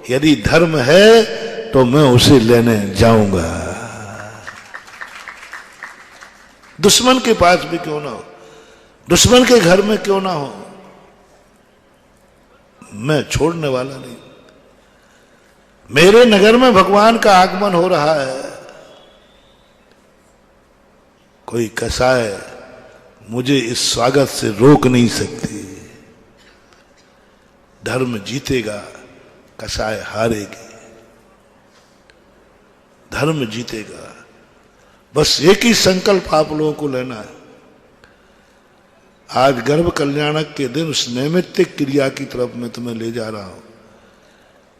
यदि धर्म है तो मैं उसे लेने जाऊंगा। दुश्मन के पास भी क्यों ना हो, दुश्मन के घर में क्यों ना हो, मैं छोड़ने वाला नहीं। मेरे नगर में भगवान का आगमन हो रहा है, कोई कसाय मुझे इस स्वागत से रोक नहीं सकती। धर्म जीतेगा, कसाय हारेगी। धर्म जीतेगा, बस एक ही संकल्प आप लोगों को लेना है। आज गर्भ कल्याणक के दिन उस नैमित्तिक क्रिया की तरफ मैं तुम्हें ले जा रहा हूं।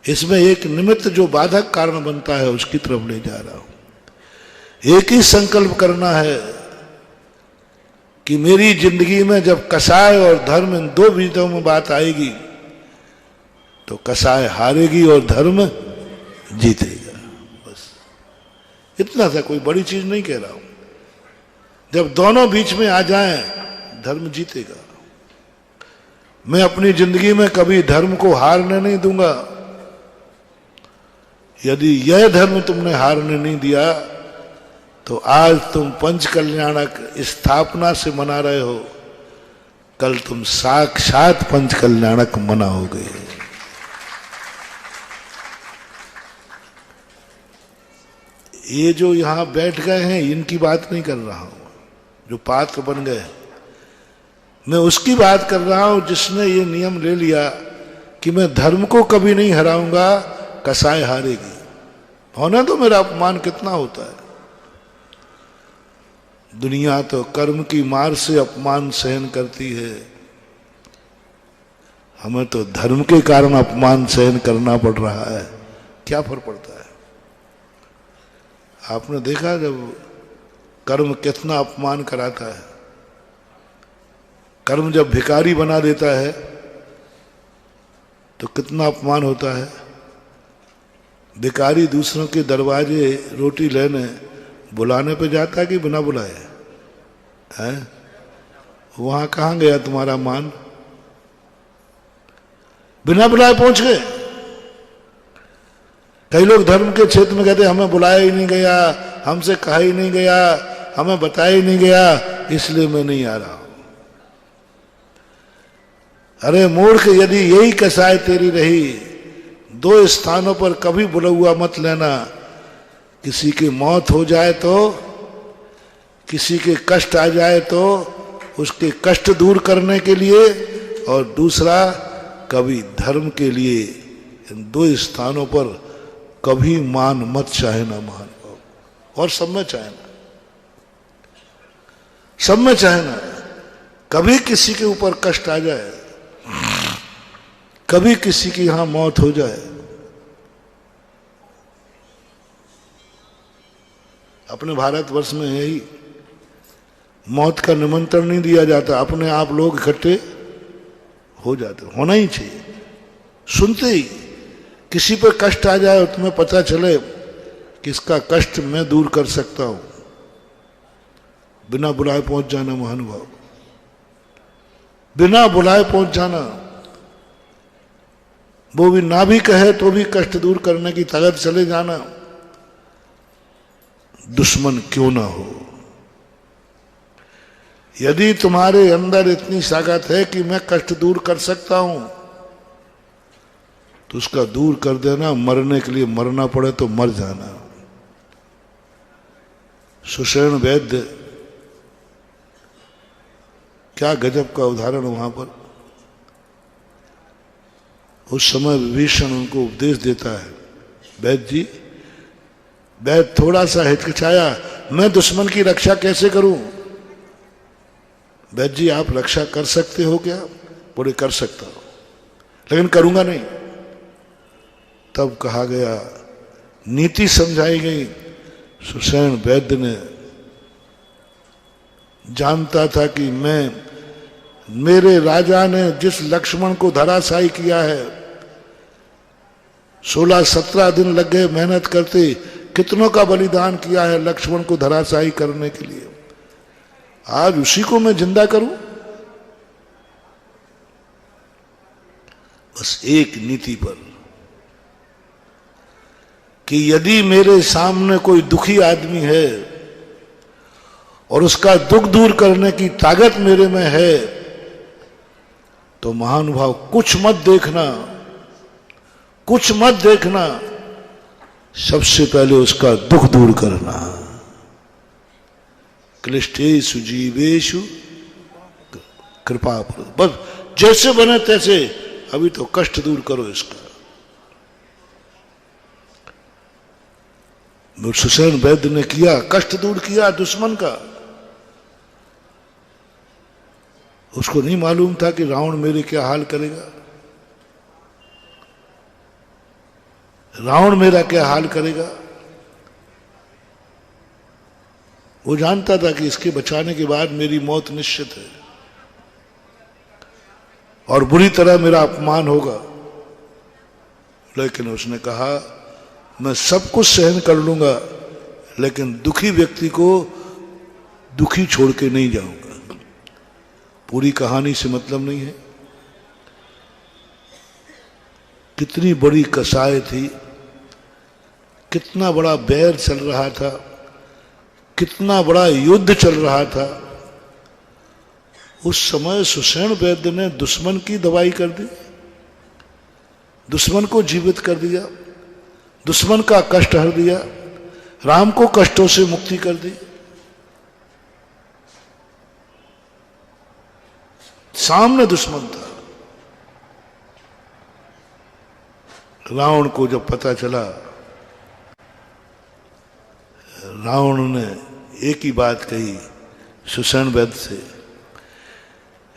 इसमें एक निमित्त जो बाधक कारण बनता है उसकी तरफ ले जा रहा हूं। एक ही संकल्प करना है कि मेरी जिंदगी में जब कसाय और धर्म इन दो बीजों में बात आएगी तो कसाय हारेगी और धर्म जीतेगा। बस इतना सा, कोई बड़ी चीज नहीं कह रहा हूं। जब दोनों बीच में आ जाएं, धर्म जीतेगा। मैं अपनी जिंदगी में कभी धर्म को हारने नहीं दूंगा। यदि यह धर्म तुमने हारने नहीं दिया तो आज तुम पंच कल्याणक स्थापना से मना रहे हो, कल तुम साक्षात पंच कल्याणक मनाओगे। ये जो यहां बैठ गए हैं इनकी बात नहीं कर रहा हूं, जो पात्र बन गए, मैं उसकी बात कर रहा हूं जिसने ये नियम ले लिया कि मैं धर्म को कभी नहीं हराऊंगा, कसाय हारेगी। होना तो मेरा अपमान कितना होता है। दुनिया तो कर्म की मार से अपमान सहन करती है, हमें तो धर्म के कारण अपमान सहन करना पड़ रहा है। क्या फर्क पड़ता है। आपने देखा जब कर्म कितना अपमान कराता है। कर्म जब भिखारी बना देता है तो कितना अपमान होता है। भिखारी दूसरों के दरवाजे रोटी लेने बुलाने पे जाता है कि बिना बुलाए है। वहां कहां गया तुम्हारा मान। बिना बुलाए पहुंच गए। कई लोग धर्म के क्षेत्र में कहते हमें बुलाया ही नहीं गया, हमसे कहा ही नहीं गया, हमें बताया ही नहीं गया, इसलिए मैं नहीं आ रहा हूं। अरे मूर्ख, यदि यही कसाय तेरी रही, दो स्थानों पर कभी बुलौआ मत लेना। किसी की मौत हो जाए तो, किसी के कष्ट आ जाए तो उसके कष्ट दूर करने के लिए, और दूसरा कभी धर्म के लिए। इन दो स्थानों पर कभी मान मत चाहना मान, और सब में चाहना, सब में चाहना। कभी किसी के ऊपर कष्ट आ जाए, कभी किसी की यहां मौत हो जाए, अपने भारतवर्ष में है ही, मौत का निमंत्रण नहीं दिया जाता, अपने आप लोग इकट्ठे हो जाते। होना ही चाहिए। सुनते ही किसी पर कष्ट आ जाए और तुम्हें पता चले कि इसका कष्ट मैं दूर कर सकता हूं, बिना बुलाए पहुंच जाना महानुभाव, बिना बुलाए पहुंच जाना। वो भी ना भी कहे तो भी कष्ट दूर करने की ताकत चले जाना, दुश्मन क्यों ना हो। यदि तुम्हारे अंदर इतनी ताकत है कि मैं कष्ट दूर कर सकता हूं, तो उसका दूर कर देना। मरने के लिए मरना पड़े तो मर जाना। सुषेण वैद्य, क्या गजब का उदाहरण वहां पर। उस समय विभीषण उनको उपदेश देता है, वैद्य जी। वैद्य थोड़ा सा हिचकिचाया, मैं दुश्मन की रक्षा कैसे करूं? वैद्य जी आप रक्षा कर सकते हो क्या? बोले कर सकता हूं, लेकिन करूंगा नहीं। तब कहा गया, नीति समझाई गई। सुषेण वैद्य ने जानता था कि मेरे राजा ने जिस लक्ष्मण को धराशायी किया है, 16-17 दिन लग गए मेहनत करते, कितनों का बलिदान किया है लक्ष्मण को धराशायी करने के लिए। आज उसी को मैं जिंदा करूं? बस एक नीति पर कि यदि मेरे सामने कोई दुखी आदमी है और उसका दुख दूर करने की ताकत मेरे में है, तो महानुभाव कुछ मत देखना, कुछ मत देखना, सबसे पहले उसका दुख दूर करना। क्लिष्टेषु जीवेषु कृपा, बस जैसे बने तैसे अभी तो कष्ट दूर करो इसका। सुषेण वैद्य ने किया, कष्ट दूर किया दुश्मन का। उसको नहीं मालूम था कि रावण मेरे क्या हाल करेगा, रावण मेरा क्या हाल करेगा। वो जानता था कि इसके बचाने के बाद मेरी मौत निश्चित है और बुरी तरह मेरा अपमान होगा। लेकिन उसने कहा, मैं सब कुछ सहन कर लूंगा, लेकिन दुखी व्यक्ति को दुखी छोड़ के नहीं जाऊंगा। पूरी कहानी से मतलब नहीं है। कितनी बड़ी कसाई थी, कितना बड़ा बैर चल रहा था, कितना बड़ा युद्ध चल रहा था। उस समय सुषेण वैद्य ने दुश्मन की दवाई कर दी, दुश्मन को जीवित कर दिया, दुश्मन का कष्ट हर दिया, राम को कष्टों से मुक्ति कर दी। सामने दुश्मन था। रावण को जब पता चला, रावण ने एक ही बात कही सुषेण वैद्य से,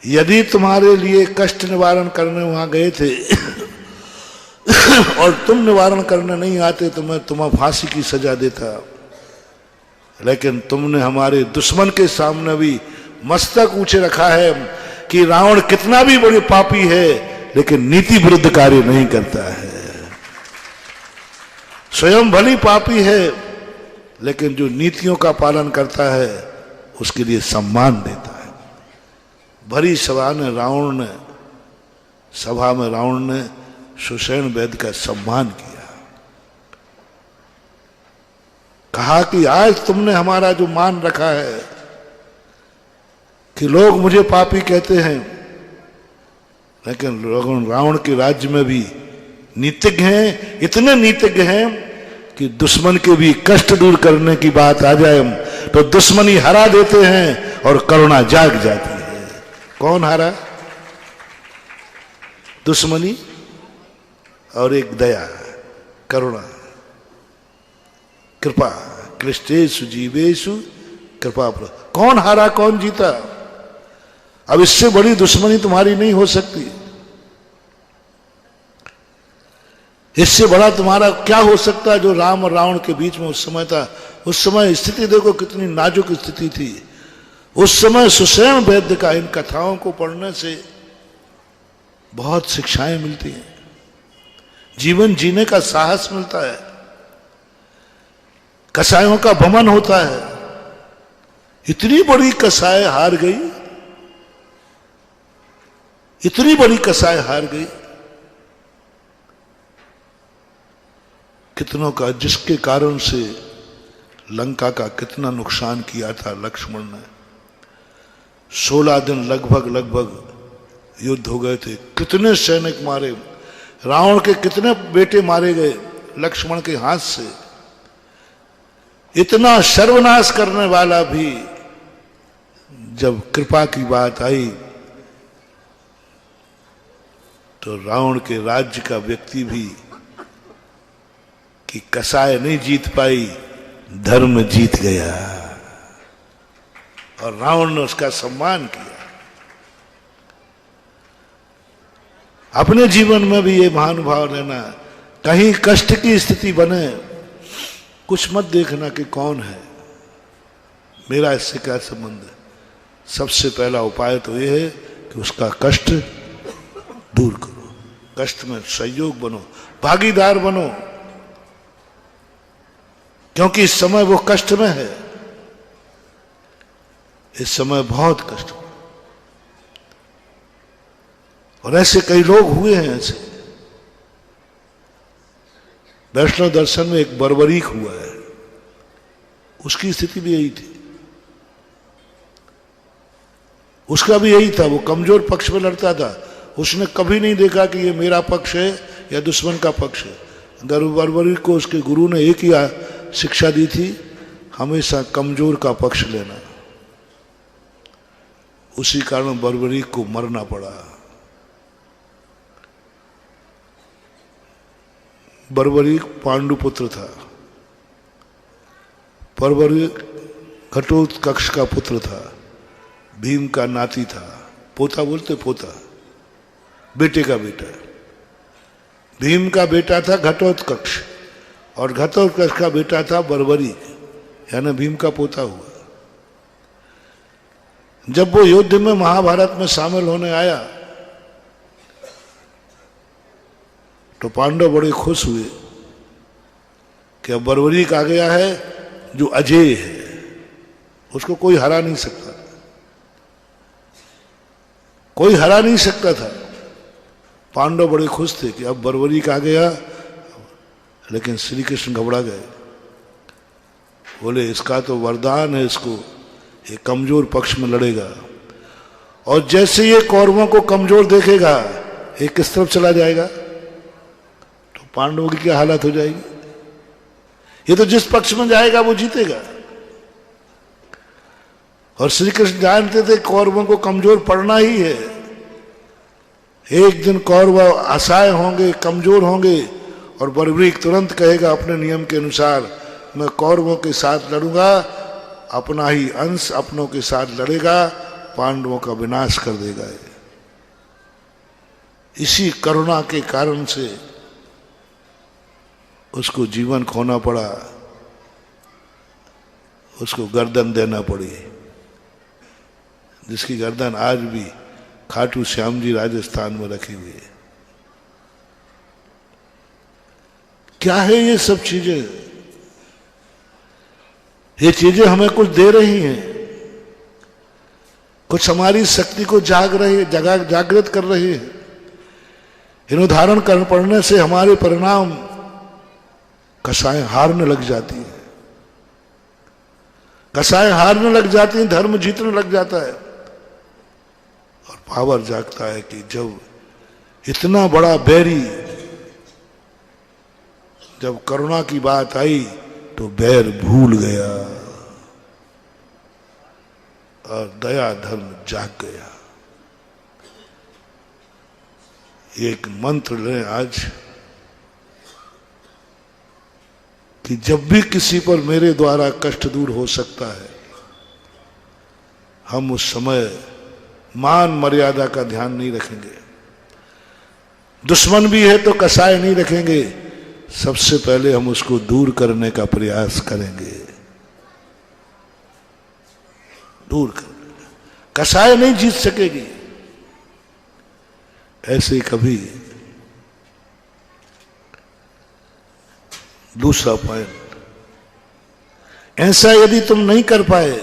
यदि तुम्हारे लिए कष्ट निवारण करने वहां गए थे और तुम निवारण करने नहीं आते तो मैं तुम्हें फांसी की सजा देता, लेकिन तुमने हमारे दुश्मन के सामने भी मस्तक ऊंचे रखा है कि रावण कितना भी बड़ी पापी है लेकिन नीति विरुद्ध कार्य नहीं करता है। स्वयं भली पापी है लेकिन जो नीतियों का पालन करता है उसके लिए सम्मान देता है। भरी सभा में रावण ने सुषेण वैद्य का सम्मान किया। कहा कि आज तुमने हमारा जो मान रखा है कि लोग मुझे पापी कहते हैं, लेकिन लोग रावण के राज्य में भी नीतिज्ञ हैं, इतने नीतिज्ञ हैं कि दुश्मन के भी कष्ट दूर करने की बात आ जाए तो दुश्मनी हरा देते हैं और करुणा जाग जाती है। कौन हारा? दुश्मनी और एक दया, करुणा, कृपा। क्लिष्टेषु जीवेषु कृपा। कौन हारा, कौन जीता? अब इससे बड़ी दुश्मनी तुम्हारी नहीं हो सकती। इससे बड़ा तुम्हारा क्या हो सकता है जो राम और रावण के बीच में उस समय था? उस समय स्थिति देखो कितनी नाजुक स्थिति थी। उस समय सुषेण वैद्य का इन कथाओं को पढ़ने से बहुत शिक्षाएं मिलती हैं, जीवन जीने का साहस मिलता है, कसायों का भमन होता है। इतनी बड़ी कसाय हार गई, इतनी बड़ी कसाय हार गई। कितनों का, जिसके कारण से लंका का कितना नुकसान किया था लक्ष्मण ने। 16 दिन लगभग युद्ध हो गए थे। कितने सैनिक मारे, रावण के कितने बेटे मारे गए लक्ष्मण के हाथ से। इतना सर्वनाश करने वाला भी जब कृपा की बात आई तो रावण के राज्य का व्यक्ति भी कि कसाय नहीं जीत पाई, धर्म जीत गया और रावण ने उसका सम्मान किया। अपने जीवन में भी ये महानुभाव लेना, कहीं कष्ट की स्थिति बने कुछ मत देखना कि कौन है, मेरा इससे क्या संबंध है। सबसे पहला उपाय तो ये है कि उसका कष्ट दूर करो, कष्ट में सहयोग बनो, भागीदार बनो, क्योंकि इस समय वो कष्ट में है, इस समय बहुत कष्ट। और ऐसे कई लोग हुए हैं। ऐसे वैष्णव दर्शन में एक बर्बरीक हुआ है, उसकी स्थिति भी यही थी, उसका भी यही था। वो कमजोर पक्ष में लड़ता था, उसने कभी नहीं देखा कि ये मेरा पक्ष है या दुश्मन का पक्ष है। बर्बरीक को उसके गुरु ने एक ही शिक्षा दी थी, हमेशा कमजोर का पक्ष लेना। उसी कारण बर्बरीक को मरना पड़ा। बर्बरीक पांडुपुत्र था, बर्बरीक घटोत्कच का पुत्र था, भीम का नाती था, पोता बोलते पोता, बेटे का बेटा। भीम का बेटा था घटोत्कच और घटोत्कच का बेटा था बर्बरीक, यानी भीम का पोता हुआ। जब वो युद्ध में महाभारत में शामिल होने आया तो पांडव बड़े खुश हुए कि अब बर्बरीक आ गया है जो अजेय है, उसको कोई हरा नहीं सकता, कोई हरा नहीं सकता था। पांडव बड़े खुश थे कि अब बर्बरीक आ गया। लेकिन श्री कृष्ण घबरा गए, बोले इसका तो वरदान है, इसको ये कमजोर पक्ष में लड़ेगा और जैसे ये कौरवों को कमजोर देखेगा ये किस तरफ चला जाएगा, तो पांडवों की क्या हालत हो जाएगी। ये तो जिस पक्ष में जाएगा वो जीतेगा। और श्री कृष्ण जानते थे कौरवों को कमजोर पड़ना ही है। एक दिन कौरव असहाय होंगे, कमजोर होंगे और बर्बरीक तुरंत कहेगा अपने नियम के अनुसार मैं कौरवों के साथ लड़ूंगा, अपना ही अंश अपनों के साथ लड़ेगा, पांडवों का विनाश कर देगा। इसी करुणा के कारण से उसको जीवन खोना पड़ा, उसको गर्दन देना पड़ी, जिसकी गर्दन आज भी खाटू श्याम जी राजस्थान में रखी हुई है। क्या है ये सब चीजें? ये चीजें हमें कुछ दे रही हैं, कुछ हमारी शक्ति को जागृत कर रही है। इन उदाहरण कर पढ़ने से हमारे परिणाम कसाएं हारने लग जाती है, कसाएं हारने लग जाती हैं, धर्म जीतने लग जाता है और पावर जागता है कि जब इतना बड़ा बैरी, जब करुणा की बात आई तो बैर भूल गया और दया धर्म जाग गया। एक मंत्र लें आज कि जब भी किसी पर मेरे द्वारा कष्ट दूर हो सकता है, हम उस समय मान मर्यादा का ध्यान नहीं रखेंगे। दुश्मन भी है तो कसाय नहीं रखेंगे, सबसे पहले हम उसको दूर करने का प्रयास करेंगे। दूर कर देगा। कसाय नहीं जीत सकेगी। ऐसे कभी दूसरा पॉइंट, ऐसा यदि तुम नहीं कर पाए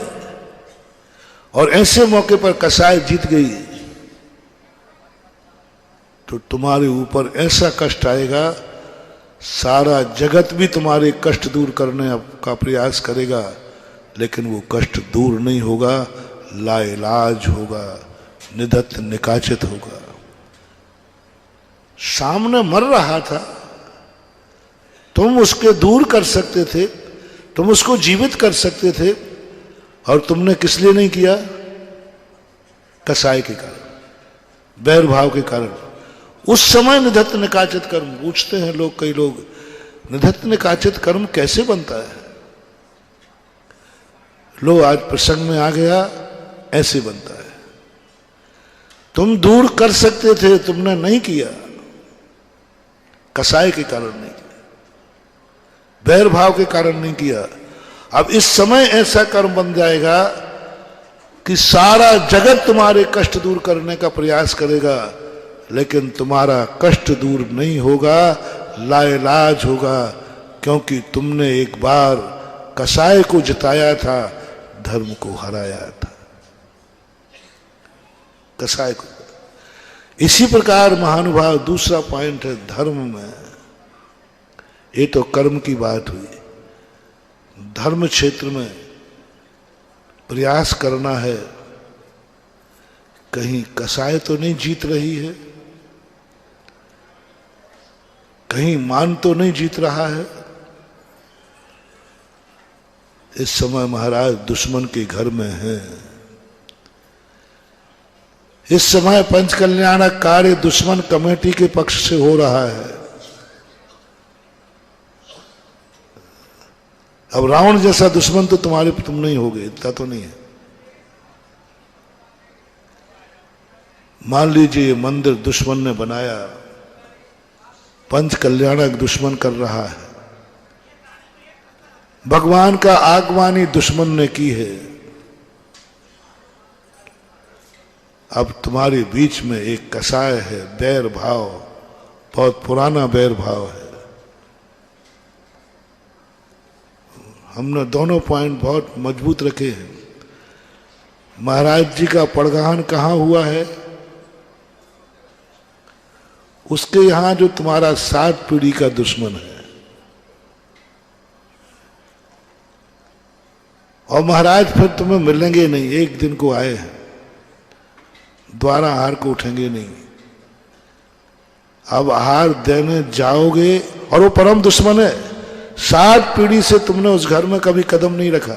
और ऐसे मौके पर कसाय जीत गई तो तुम्हारे ऊपर ऐसा कष्ट आएगा, सारा जगत भी तुम्हारे कष्ट दूर करने का प्रयास करेगा, लेकिन वो कष्ट दूर नहीं होगा, लाइलाज होगा, निधत्त निकाचित होगा। सामने मर रहा था, तुम उसके दूर कर सकते थे, तुम उसको जीवित कर सकते थे, और तुमने किस लिए नहीं किया? कसाय के कारण, बैर भाव के कारण। उस समय निधत्त निकाचित कर्म, पूछते हैं लोग, कई लोग, निधत्त निकाचित कर्म कैसे बनता है? लो आज प्रसंग में आ गया, ऐसे बनता है। तुम दूर कर सकते थे, तुमने नहीं किया, कसाय के कारण नहीं किया, बैर भाव के कारण नहीं किया। अब इस समय ऐसा कर्म बन जाएगा कि सारा जगत तुम्हारे कष्ट दूर करने का प्रयास करेगा, लेकिन तुम्हारा कष्ट दूर नहीं होगा, लाइलाज होगा, क्योंकि तुमने एक बार कसाय को जिताया था, धर्म को हराया था, कसाय को। इसी प्रकार महानुभाव दूसरा पॉइंट है धर्म में। ये तो कर्म की बात हुई। धर्म क्षेत्र में प्रयास करना है, कहीं कसाय तो नहीं जीत रही है, कहीं मान तो नहीं जीत रहा है। इस समय महाराज दुश्मन के घर में हैं। इस समय पंचकल्याणक कार्य दुश्मन कमेटी के पक्ष से हो रहा है। अब रावण जैसा दुश्मन तो तुम नहीं होगे, इतना तो नहीं है। मान लीजिए मंदिर दुश्मन ने बनाया, पंच कल्याणक दुश्मन कर रहा है, भगवान का आगवानी दुश्मन ने की है। अब तुम्हारे बीच में एक कसाय है, बैर भाव, बहुत पुराना बैर भाव है। हमने दोनों पॉइंट बहुत मजबूत रखे हैं। महाराज जी का पड़गाहन कहाँ हुआ है? उसके यहां जो तुम्हारा 7 पीढ़ी का दुश्मन है। और महाराज फिर तुम्हें मिलेंगे नहीं, एक दिन को आए हैं, द्वारा आहार को उठेंगे नहीं। अब आहार देने जाओगे और वो परम दुश्मन है। 7 पीढ़ी से तुमने उस घर में कभी कदम नहीं रखा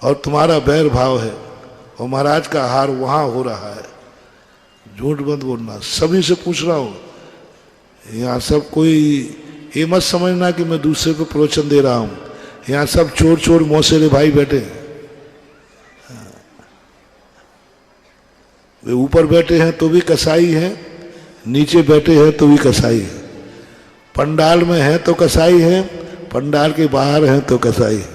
और तुम्हारा बैर भाव है, और महाराज का आहार वहां हो रहा है। झूठ मत बोलना, सभी से पूछ रहा हूं। यहाँ सब कोई ये मत समझना कि मैं दूसरे को प्रवचन दे रहा हूं। यहाँ सब चोर चोर मौसेले भाई बैठे हैं। वे ऊपर बैठे हैं तो भी कसाई हैं, नीचे बैठे हैं तो भी कसाई हैं। पंडाल में है तो कसाई है, पंडाल के बाहर हैं तो कसाई है।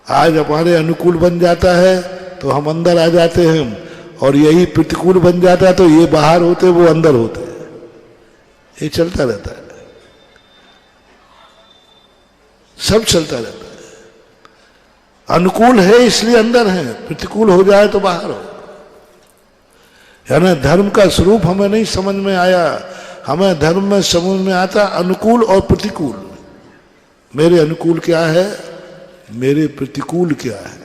आज हमारे अनुकूल बन जाता है तो हम अंदर आ जाते हैं, और यही प्रतिकूल बन जाता है तो ये बाहर होते वो अंदर होते। ये चलता रहता है, सब चलता रहता है। अनुकूल है इसलिए अंदर है, प्रतिकूल हो जाए तो बाहर हो। यानी धर्म का स्वरूप हमें नहीं समझ में आया। हमें धर्म में समझ में आता अनुकूल और प्रतिकूल। मेरे अनुकूल क्या है, मेरे प्रतिकूल क्या है।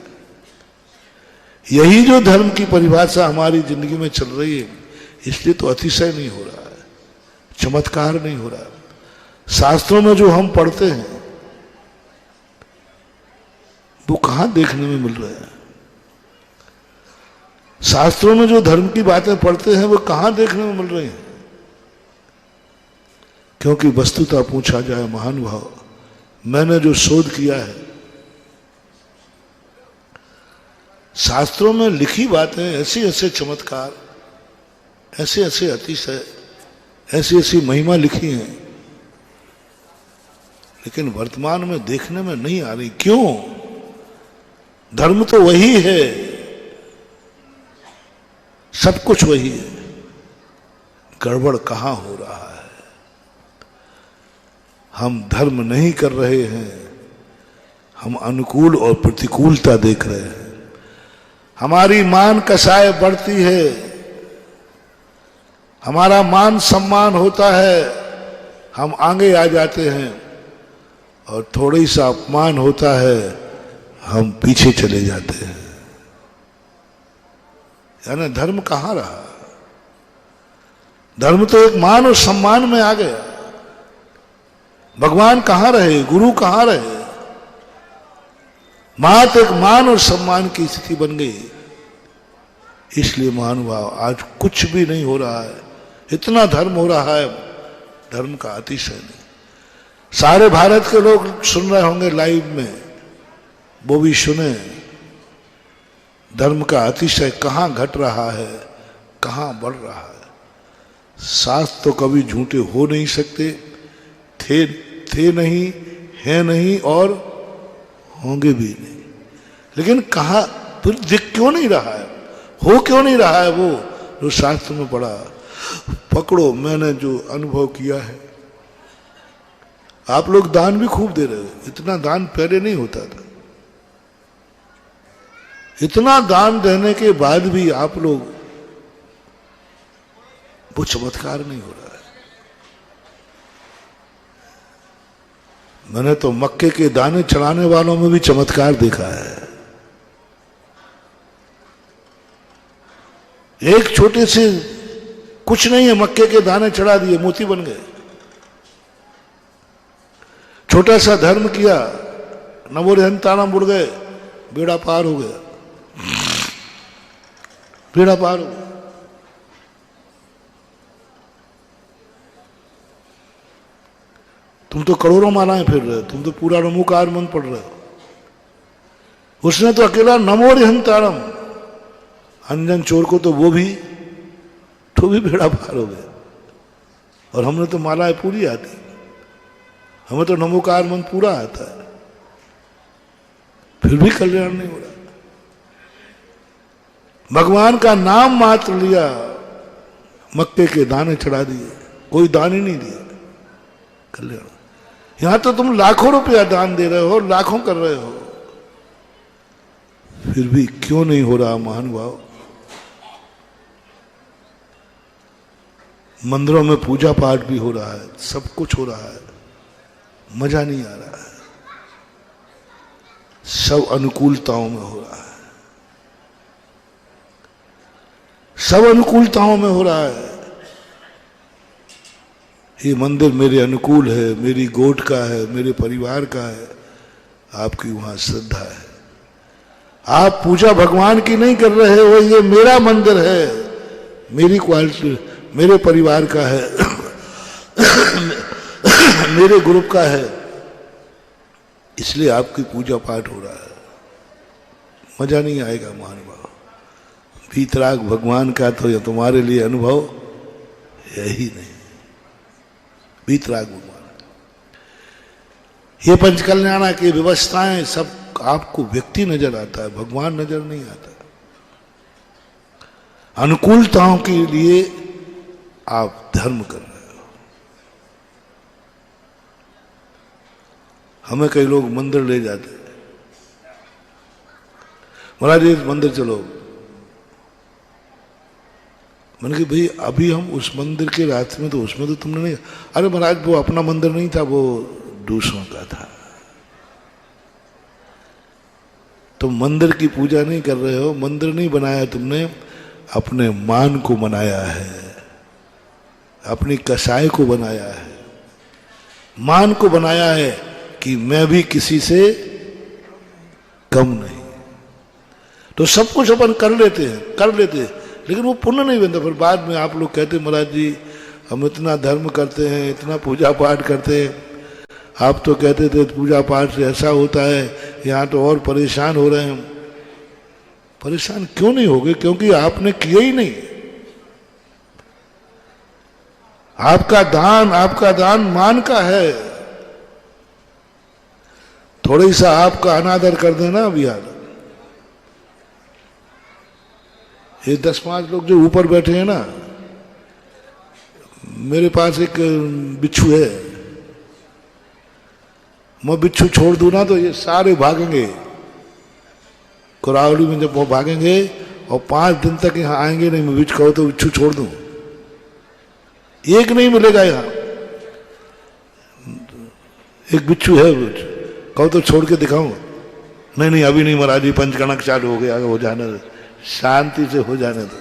यही जो धर्म की परिभाषा हमारी जिंदगी में चल रही है, इसलिए तो अतिशय नहीं हो रहा है, चमत्कार नहीं हो रहा। शास्त्रों में जो हम पढ़ते हैं वो कहां देखने में मिल रहे हैं। शास्त्रों में जो धर्म की बातें पढ़ते हैं वो कहां देखने में मिल रही हैं। क्योंकि वस्तुतः पूछा जाए महानुभाव, मैंने जो शोध किया है, शास्त्रों में लिखी बातें ऐसे ऐसे चमत्कार, ऐसे ऐसे अतिशय, ऐसी ऐसी महिमा लिखी हैं, लेकिन वर्तमान में देखने में नहीं आ रही। क्यों? धर्म तो वही है, सब कुछ वही है, गड़बड़ कहां हो रहा है? हम धर्म नहीं कर रहे हैं, हम अनुकूल और प्रतिकूलता देख रहे हैं। हमारी मान कसाय बढ़ती है, हमारा मान सम्मान होता है, हम आगे आ जाते हैं, और थोड़ी सा अपमान होता है, हम पीछे चले जाते हैं। यानी धर्म कहां रहा? धर्म तो एक मान और सम्मान में आ गया। भगवान कहां रहे, गुरु कहां रहे? मात एक मान और सम्मान की स्थिति बन गई। इसलिए महानुभाव आज कुछ भी नहीं हो रहा है, इतना धर्म हो रहा है, धर्म का अतिशय नहीं। सारे भारत के लोग सुन रहे होंगे लाइव में, वो भी सुने, धर्म का अतिशय कहां घट रहा है, कहां बढ़ रहा है। शास्त्र तो कभी झूठे हो नहीं सकते, थे नहीं, है नहीं और होंगे भी नहीं। लेकिन कहां फिर दिख क्यों नहीं रहा है, हो क्यों नहीं रहा है वो जो शास्त्र में पढ़ा? पकड़ो, मैंने जो अनुभव किया है, आप लोग दान भी खूब दे रहे हो, इतना दान पहले नहीं होता था। इतना दान देने के बाद भी आप लोग, वो चमत्कार नहीं हो रहा है। मैंने तो मक्के के दाने चढ़ाने वालों में भी चमत्कार देखा है। एक छोटे से कुछ नहीं है, मक्के के दाने चढ़ा दिए, मोती बन गए। छोटा सा धर्म किया, नमो रहंताणम बुड़ गए, बेड़ा पार हो गया, बेड़ा पार हो गया। तुम तो करोड़ों मालाएं फिर रहे हो, तुम तो पूरा नमोकार मंत्र पढ़ रहे हो। उसने तो अकेला नमो रहंताणम, अंजन चोर को तो वो भी बेड़ा पार हो गया। और हमने तो मालाएं पूरी आती, हमें तो नमोकार मंत्र पूरा आता है, फिर भी कल्याण नहीं हो रहा। भगवान का नाम मात्र लिया, मक्के के दाने चढ़ा दिए, कोई दान ही नहीं दिया, कल्याण। यहां तो तुम लाखों रुपया दान दे रहे हो, लाखों कर रहे हो, फिर भी क्यों नहीं हो रहा महानुभाव? मंदिरों में पूजा पाठ भी हो रहा है, सब कुछ हो रहा है, मजा नहीं आ रहा है। सब अनुकूलताओं में हो रहा है, सब अनुकूलताओं में हो रहा है। ये मंदिर मेरे अनुकूल है, मेरी गोट का है, मेरे परिवार का है, आपकी वहां श्रद्धा है। आप पूजा भगवान की नहीं कर रहे हो, ये मेरा मंदिर है, मेरी क्वालिटी, मेरे परिवार का है, मेरे ग्रुप का है, इसलिए आपकी पूजा पाठ हो रहा है। मजा नहीं आएगा महानुभाव। वीतराग भगवान का तो यह तुम्हारे लिए अनुभव है ही नहीं। वीतराग भगवान, ये पंचकल्याणा की व्यवस्थाएं सब आपको व्यक्ति नजर आता है, भगवान नजर नहीं आता। अनुकूलताओं के लिए आप धर्म कर रहे हो। हमें कई लोग मंदिर ले जाते हैं, महाराज जी मंदिर चलो। मैंने कहा भाई अभी हम उस मंदिर के रास्ते में, तो उसमें तो तुमने नहीं, अरे महाराज वो अपना मंदिर नहीं था, वो दूसरों का था। तुम मंदिर की पूजा नहीं कर रहे हो, मंदिर नहीं बनाया तुमने, अपने मान को बनाया है, अपनी कसाई को बनाया है, मान को बनाया है कि मैं भी किसी से कम नहीं। तो सब कुछ अपन कर लेते हैं, लेकिन वो पुण्य नहीं बनता। फिर बाद में आप लोग कहते महाराज जी हम इतना धर्म करते हैं, इतना पूजा पाठ करते हैं, आप तो कहते थे पूजा पाठ से ऐसा होता है, यहाँ तो और परेशान हो रहे हैं हम। परेशान क्यों नहीं होगे? क्योंकि आपने किया ही नहीं। आपका दान मान का है। थोड़ी सा आपका अनादर कर देना बिहार, ये 10-5 लोग जो ऊपर बैठे हैं ना, मेरे पास एक बिच्छू है, मैं बिच्छू छोड़ दूं ना तो ये सारे भागेंगे कुरावली में। जब वो भागेंगे और 5 दिन तक यहाँ आएंगे नहीं, मैं बिच्छू कहो तो बिच्छू छोड़ दूं, एक नहीं मिलेगा यहाँ। एक बिच्छू है, कहो तो छोड़ के दिखाऊं, नहीं नहीं अभी नहीं महाराज जी, पंचकणक चालू हो गया, हो जाने दो, शांति से हो जाने दो।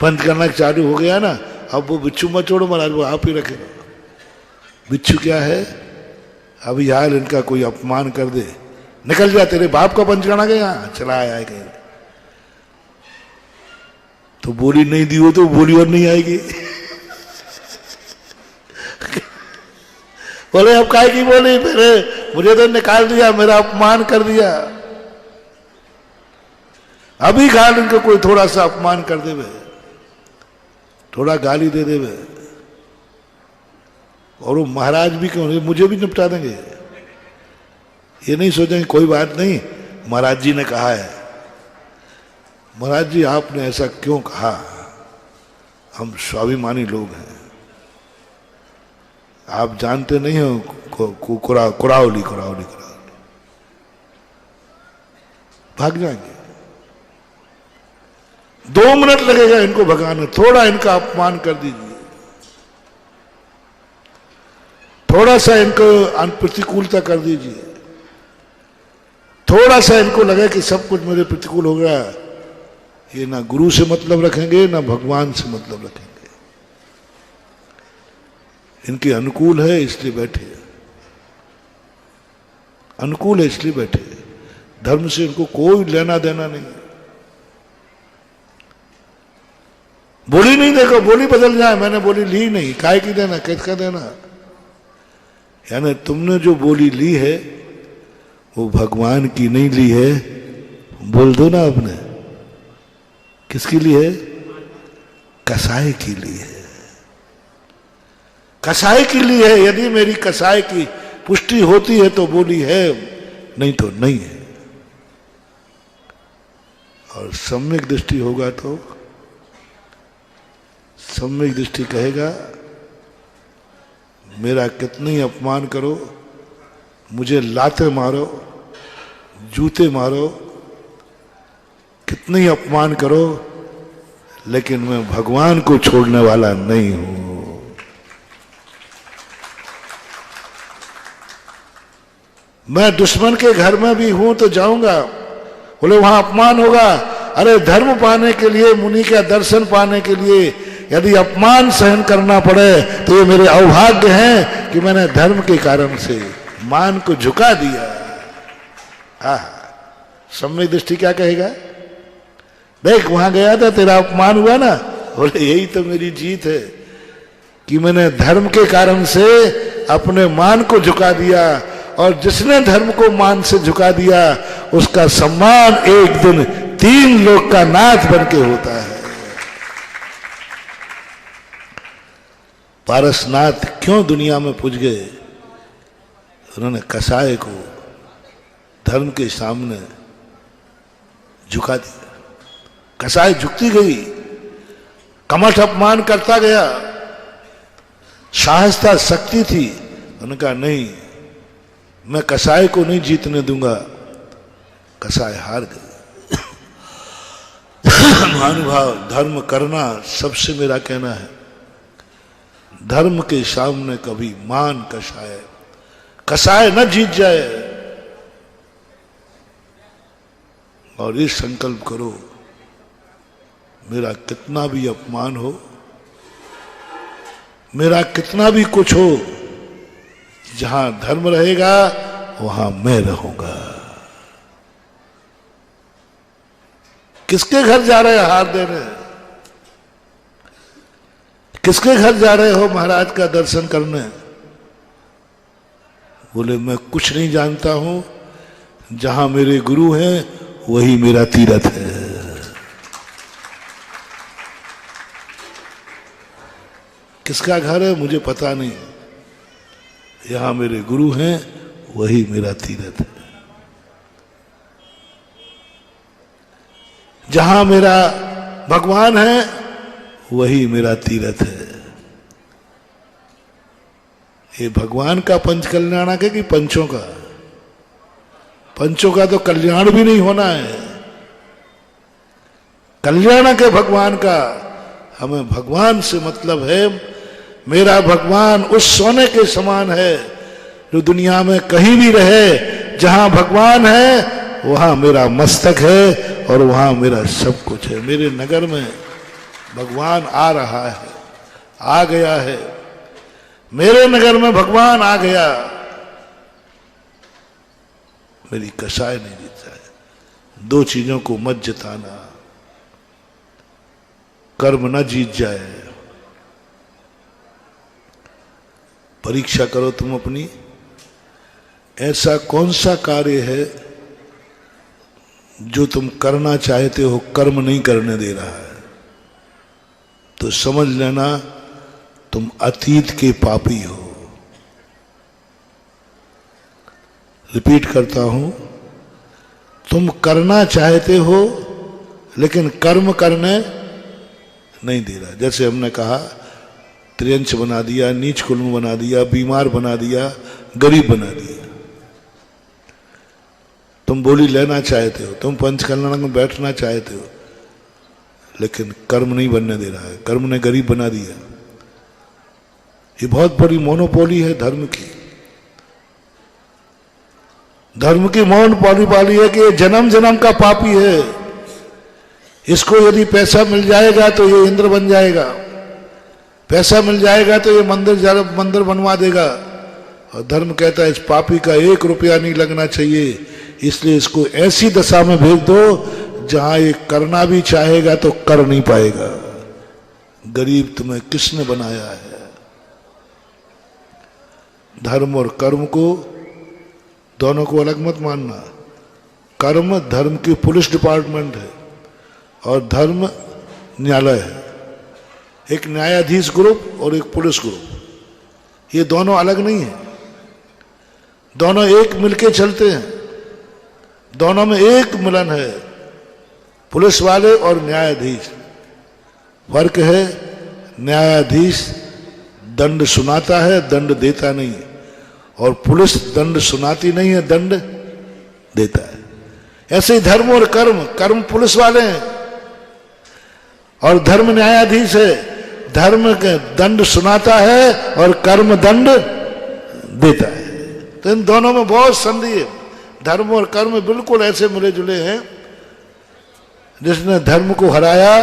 पंचकणक चालू हो गया ना, अब वो बिच्छू मत छोड़ो महाराज, वो आप ही रखेगा। बिच्छू क्या है, अभी यार इनका कोई अपमान कर दे, निकल जा, तेरे बाप का पंचकणक है यहाँ, चला आया है कहीं। तो बोली नहीं दी हो तो बोली और नहीं आएगी। बोले अब काय की बोली, मेरे मुझे तो निकाल दिया, मेरा अपमान कर दिया। अभी गाल इनको कोई थोड़ा सा अपमान कर देवे, थोड़ा गाली दे देवे, और वो महाराज भी क्यों, मुझे भी निपटा देंगे। ये नहीं सोचेंगे कोई बात नहीं, महाराज जी ने कहा है, महाराज जी आपने ऐसा क्यों कहा, हम स्वाभिमानी लोग हैं, आप जानते नहीं हो कुरावली भाग जाएंगे। 2 मिनट लगेगा इनको भगाने, थोड़ा इनका अपमान कर दीजिए, थोड़ा सा इनको प्रतिकूलता कर दीजिए, थोड़ा सा इनको लगे कि सब कुछ मेरे प्रतिकूल हो गया, ये ना गुरु से मतलब रखेंगे ना भगवान से मतलब रखेंगे, इनके अनुकूल है इसलिए बैठे, अनुकूल है इसलिए बैठे, धर्म से इनको कोई लेना देना नहीं। बोली नहीं, देखो बोली बदल जाए, मैंने बोली ली नहीं, काय की देना, किसका देना। यानी तुमने जो बोली ली है वो भगवान की नहीं ली है, बोल दो ना आपने, किसकी ली है, कसाई की ली है, कसाई की ली है। यदि मेरी कसाई की पुष्टि होती है तो बोली है, नहीं तो नहीं है। और सम्यक दृष्टि होगा तो सम्यक दृष्टि कहेगा, मेरा कितना ही अपमान करो, मुझे लाते मारो, जूते मारो, कितना ही अपमान करो, लेकिन मैं भगवान को छोड़ने वाला नहीं हूं। मैं दुश्मन के घर में भी हूं तो जाऊंगा, बोले वहां अपमान होगा। अरे धर्म पाने के लिए, मुनि का दर्शन पाने के लिए यदि अपमान सहन करना पड़े तो ये मेरे अभाग्य हैं कि मैंने धर्म के कारण से मान को झुका दिया। सम्यक दृष्टि क्या कहेगा, देख वहां गया था, तेरा अपमान हुआ ना, बोले यही तो मेरी जीत है कि मैंने धर्म के कारण से अपने मान को झुका दिया, और जिसने धर्म को मान से झुका दिया उसका सम्मान एक दिन 3 लोक का नाथ बन के होता है। पारसनाथ क्यों दुनिया में पूज गए, उन्होंने कसाई को धर्म के सामने झुका दिया, कसाई झुकती गई, कमठ अपमान करता गया, साहस था, शक्ति थी, उन्होंने कहा नहीं, मैं कसाई को नहीं जीतने दूंगा, कसाई हार गए। महानुभाव, धर्म करना सबसे मेरा कहना है, धर्म के सामने कभी मान कसाई न जीत जाए। और ये संकल्प करो, मेरा कितना भी अपमान हो, मेरा कितना भी कुछ हो, जहां धर्म रहेगा वहां मैं रहूंगा। किसके घर जा रहे हार देने, किसके घर जा रहे हो महाराज का दर्शन करने, बोले मैं कुछ नहीं जानता हूं, जहां मेरे गुरु हैं वही मेरा तीर्थ है। किसका घर है मुझे पता नहीं, यहां मेरे गुरु हैं वही मेरा तीर्थ है। जहां मेरा भगवान है वही मेरा तीर्थ है। ये भगवान का पंच कल्याणक है कि पंचों का? पंचों का तो कल्याण भी नहीं होना है, कल्याणक है भगवान का। हमें भगवान से मतलब है। मेरा भगवान उस सोने के समान है जो दुनिया में कहीं भी रहे, जहां भगवान है वहां मेरा मस्तक है और वहां मेरा सब कुछ है। मेरे नगर में भगवान आ रहा है, आ गया है। मेरे नगर में भगवान आ गया। मेरी कसाय नहीं जीता है। दो चीजों को मत जताना, कर्म न जीत जाए। परीक्षा करो तुम अपनी, ऐसा कौन सा कार्य है जो तुम करना चाहते हो, कर्म नहीं करने दे रहा है, तो समझ लेना तुम अतीत के पापी हो। रिपीट करता हूं, तुम करना चाहते हो लेकिन कर्म करने नहीं दे रहा। जैसे हमने कहा, त्रियंच बना दिया, नीच कुल बना दिया, बीमार बना दिया, गरीब बना दिया। तुम बोली लेना चाहते हो, तुम पंचकल्याण में बैठना चाहते हो, लेकिन कर्म नहीं बनने दे रहा है। कर्म ने गरीब बना दिया। ये बहुत बड़ी मोनोपोली है धर्म की। धर्म की मोनोपोली है कि ये जन्म जन्म का पापी है। इसको यदि पैसा मिल जाएगा तो ये इंद्र बन जाएगा, पैसा मिल जाएगा तो ये मंदिर बनवा देगा। और धर्म कहता है इस पापी का 1 रुपया नहीं लगना चाहिए, इसलिए इसको ऐसी दशा में भेज दो जहां ये करना भी चाहेगा तो कर नहीं पाएगा। गरीब तुम्हें किसने बनाया है? धर्म और कर्म को, दोनों को अलग मत मानना। कर्म धर्म की पुलिस डिपार्टमेंट है और धर्म न्यायालय है। एक न्यायाधीश ग्रुप और एक पुलिस ग्रुप, ये दोनों अलग नहीं है। दोनों एक मिलके चलते हैं, दोनों में एक मिलन है। पुलिस वाले और न्यायाधीश, फर्क है न्यायाधीश दंड सुनाता है, दंड देता नहीं, और पुलिस दंड सुनाती नहीं है, दंड देता है। ऐसे ही धर्म और कर्म, कर्म पुलिस वाले हैं और धर्म न्यायाधीश है। धर्म दंड सुनाता है और कर्म दंड देता है। तो इन दोनों में बहुत संधि है। धर्म और कर्म बिल्कुल ऐसे मिले जुले हैं। जिसने धर्म को हराया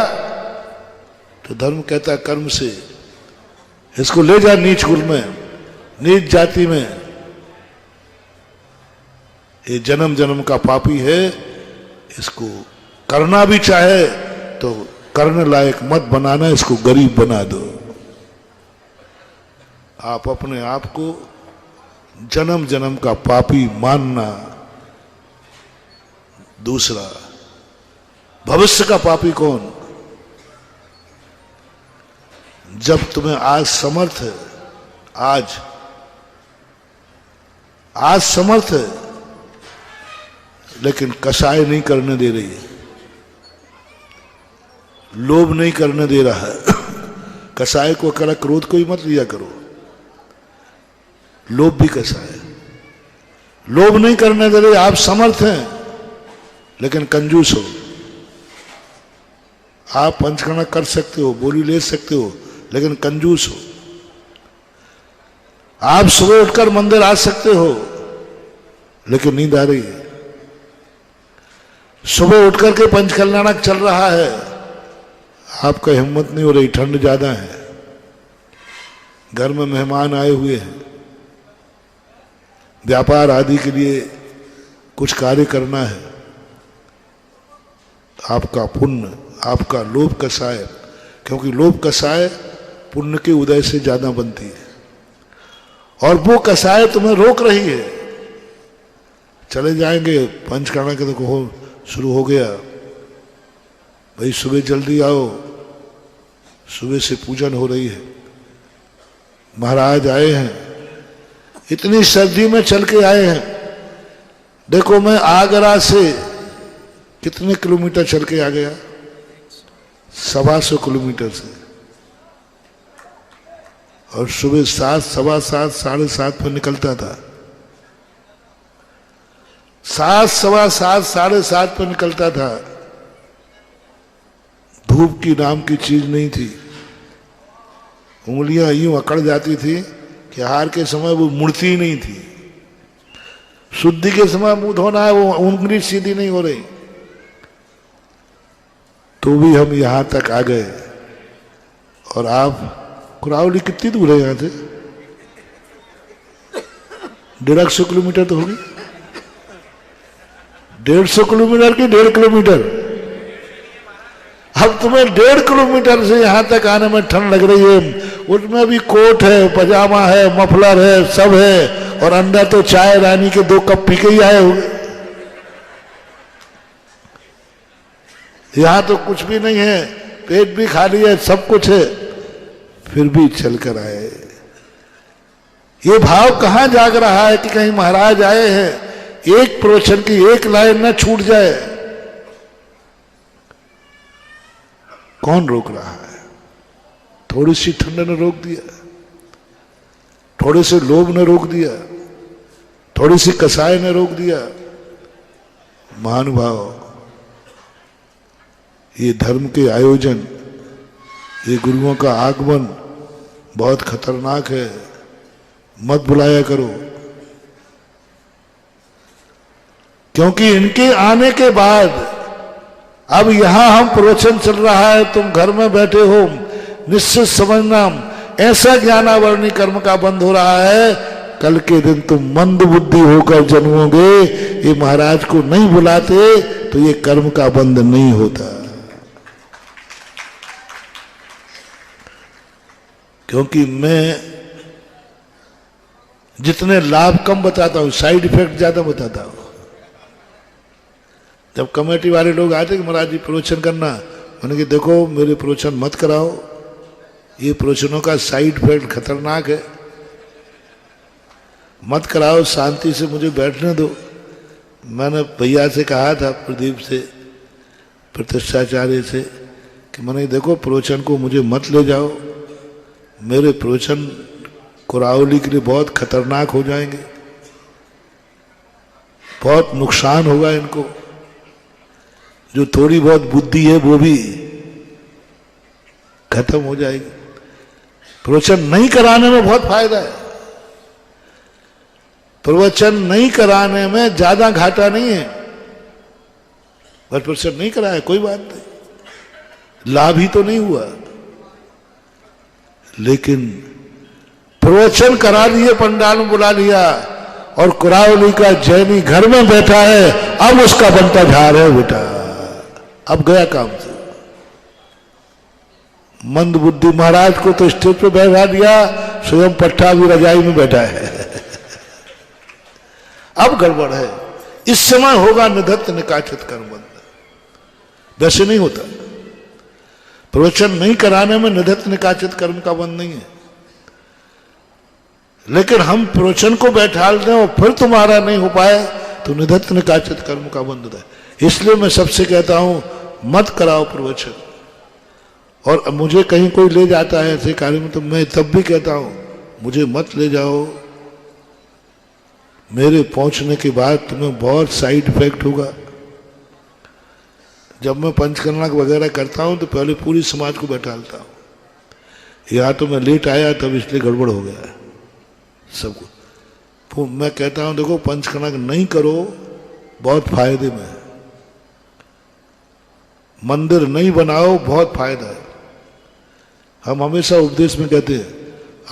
तो धर्म कहता है कर्म से इसको ले जा नीच कुल में, नीच जाति में। ये जन्म जन्म का पापी है, इसको करना भी चाहे तो करने लायक मत बनाना, इसको गरीब बना दो। आप अपने आप को जन्म जन्म का पापी मानना। दूसरा, भविष्य का पापी कौन? जब तुम्हें आज समर्थ है, आज समर्थ है, लेकिन कसाय नहीं करने दे रही है, लोभ नहीं करने दे रहा है। कसाय को करा, क्रोध को ही मत लिया करो। लोभ भी कसाय है, लोभ नहीं करने दे रहे। आप समर्थ हैं लेकिन कंजूस हो। आप पंचकर्म कर सकते हो, बोली ले सकते हो, लेकिन कंजूस हो। आप सुबह उठकर मंदिर आ सकते हो, लेकिन नींद आ रही है। सुबह उठकर के पंचकल्याणक चल रहा है, आपका हिम्मत नहीं हो रही, ठंड ज्यादा है, घर में मेहमान आए हुए हैं, व्यापार आदि के लिए कुछ कार्य करना है। आपका पुण्य, आपका लोभ कसाय, क्योंकि लोभ कसाय पुण्य के उदय से ज्यादा बनती है, और वो कसाय तुम्हें रोक रही है। चले जाएंगे पंचकर्म के, तो शुरू हो गया भाई, सुबह जल्दी आओ, सुबह से पूजन हो रही है, महाराज आए हैं, इतनी सर्दी में चल के आए हैं। देखो मैं आगरा से कितने किलोमीटर चल के आ गया? 125 किलोमीटर से। और सुबह 7, 7:15, 7:30 पर निकलता था। 7, 7:15, 7:30 पर निकलता था। धूप की नाम की चीज नहीं थी। उंगलियां यूं अकड़ जाती थी कि हार के समय वो मुड़ती ही नहीं थी। शुद्धि के समय मुंह धोना है, वो उंगली सीधी नहीं हो रही। तो भी हम यहां तक आ गए। और आप, कुरावली कितनी दूर है यहां से? 150 किलोमीटर तो होगी। 150 किलोमीटर की 1.5 किलोमीटर। अब तुम्हें 1.5 किलोमीटर से यहां तक आने में ठंड लग रही है, उसमें भी कोट है, पजामा है, मफलर है, सब है, और अंदर तो चाय रानी के 2 कप पी के ही आए होंगे। यहां तो कुछ भी नहीं है, पेट भी खाली है, सब कुछ है, फिर भी चलकर आए। ये भाव कहां जाग रहा है कि कहीं महाराज आए हैं, एक प्रवचन की एक लाइन न छूट जाए। कौन रोक रहा है? थोड़ी सी ठंड ने रोक दिया, थोड़े से लोभ ने रोक दिया, थोड़ी सी कसाई ने रोक दिया। महानुभाव, ये धर्म के आयोजन, ये गुरुओं का आगमन बहुत खतरनाक है। मत बुलाया करो, क्योंकि इनके आने के बाद अब यहां हम प्रवचन चल रहा है, तुम घर में बैठे हो, निश्चित समझना ऐसा ज्ञानावरणी कर्म का बंद हो रहा है। कल के दिन तुम मंद बुद्धि होकर जन्मोगे। ये महाराज को नहीं बुलाते तो ये कर्म का बंद नहीं होता। क्योंकि मैं जितने लाभ कम बताता हूं, साइड इफेक्ट ज्यादा बताता हूं। जब कमेटी वाले लोग आते कि महाराज जी प्रवचन करना, मैंने कि देखो मेरे प्रवचन मत कराओ, ये प्रवचनों का साइड इफेक्ट खतरनाक है, मत कराओ, शांति से मुझे बैठने दो। मैंने भैया से कहा था, प्रदीप से, प्रतिष्ठाचार्य से, कि मैंने देखो प्रवचन को मुझे मत ले जाओ, मेरे प्रवचन कुरावली के लिए बहुत खतरनाक हो जाएंगे, बहुत नुकसान होगा इनको। जो थोड़ी बहुत बुद्धि है वो भी खत्म हो जाएगी। प्रवचन नहीं कराने में बहुत फायदा है। प्रवचन नहीं कराने में ज्यादा घाटा नहीं है। बस प्रवचन नहीं कराया कोई बात नहीं, लाभ ही तो नहीं हुआ। लेकिन प्रवचन करा दिए, पंडाल में बुला लिया, और कुरावली का जैनी घर में बैठा है, अब उसका बनता झाड़ है बेटा, अब गया काम से। मंद बुद्धि महाराज को तो स्टेज पे बैठा दिया, स्वयं पट्टा भी रजाई में बैठा है। अब गड़बड़ है। इस समय होगा निधत्त निकाचित कर्म बंद। वैसे नहीं होता। प्रवचन नहीं कराने में निधत्त निकाचित कर्म का बंद नहीं है। लेकिन हम प्रवचन को बैठाल दें और फिर तुम्हारा नहीं हो पाए तो निधत्त निकाचित कर्म का बंद होता है। इसलिए मैं सबसे कहता हूं, मत कराओ प्रवचन। और मुझे कहीं कोई ले जाता है ऐसे कार्य में तो मैं तब भी कहता हूं, मुझे मत ले जाओ। मेरे पहुंचने के बाद तुम्हें बहुत साइड इफेक्ट होगा। जब मैं पंचकर्मा वगैरह करता हूं तो पहले पूरी समाज को बैठालता हूं। या तो मैं लेट आया तब इसलिए गड़बड़ हो गया सबको। तो मैं कहता हूं देखो पंचकर्मा नहीं करो, बहुत फायदे में है। मंदिर नहीं बनाओ, बहुत फायदा है। हम हमेशा उपदेश में कहते हैं,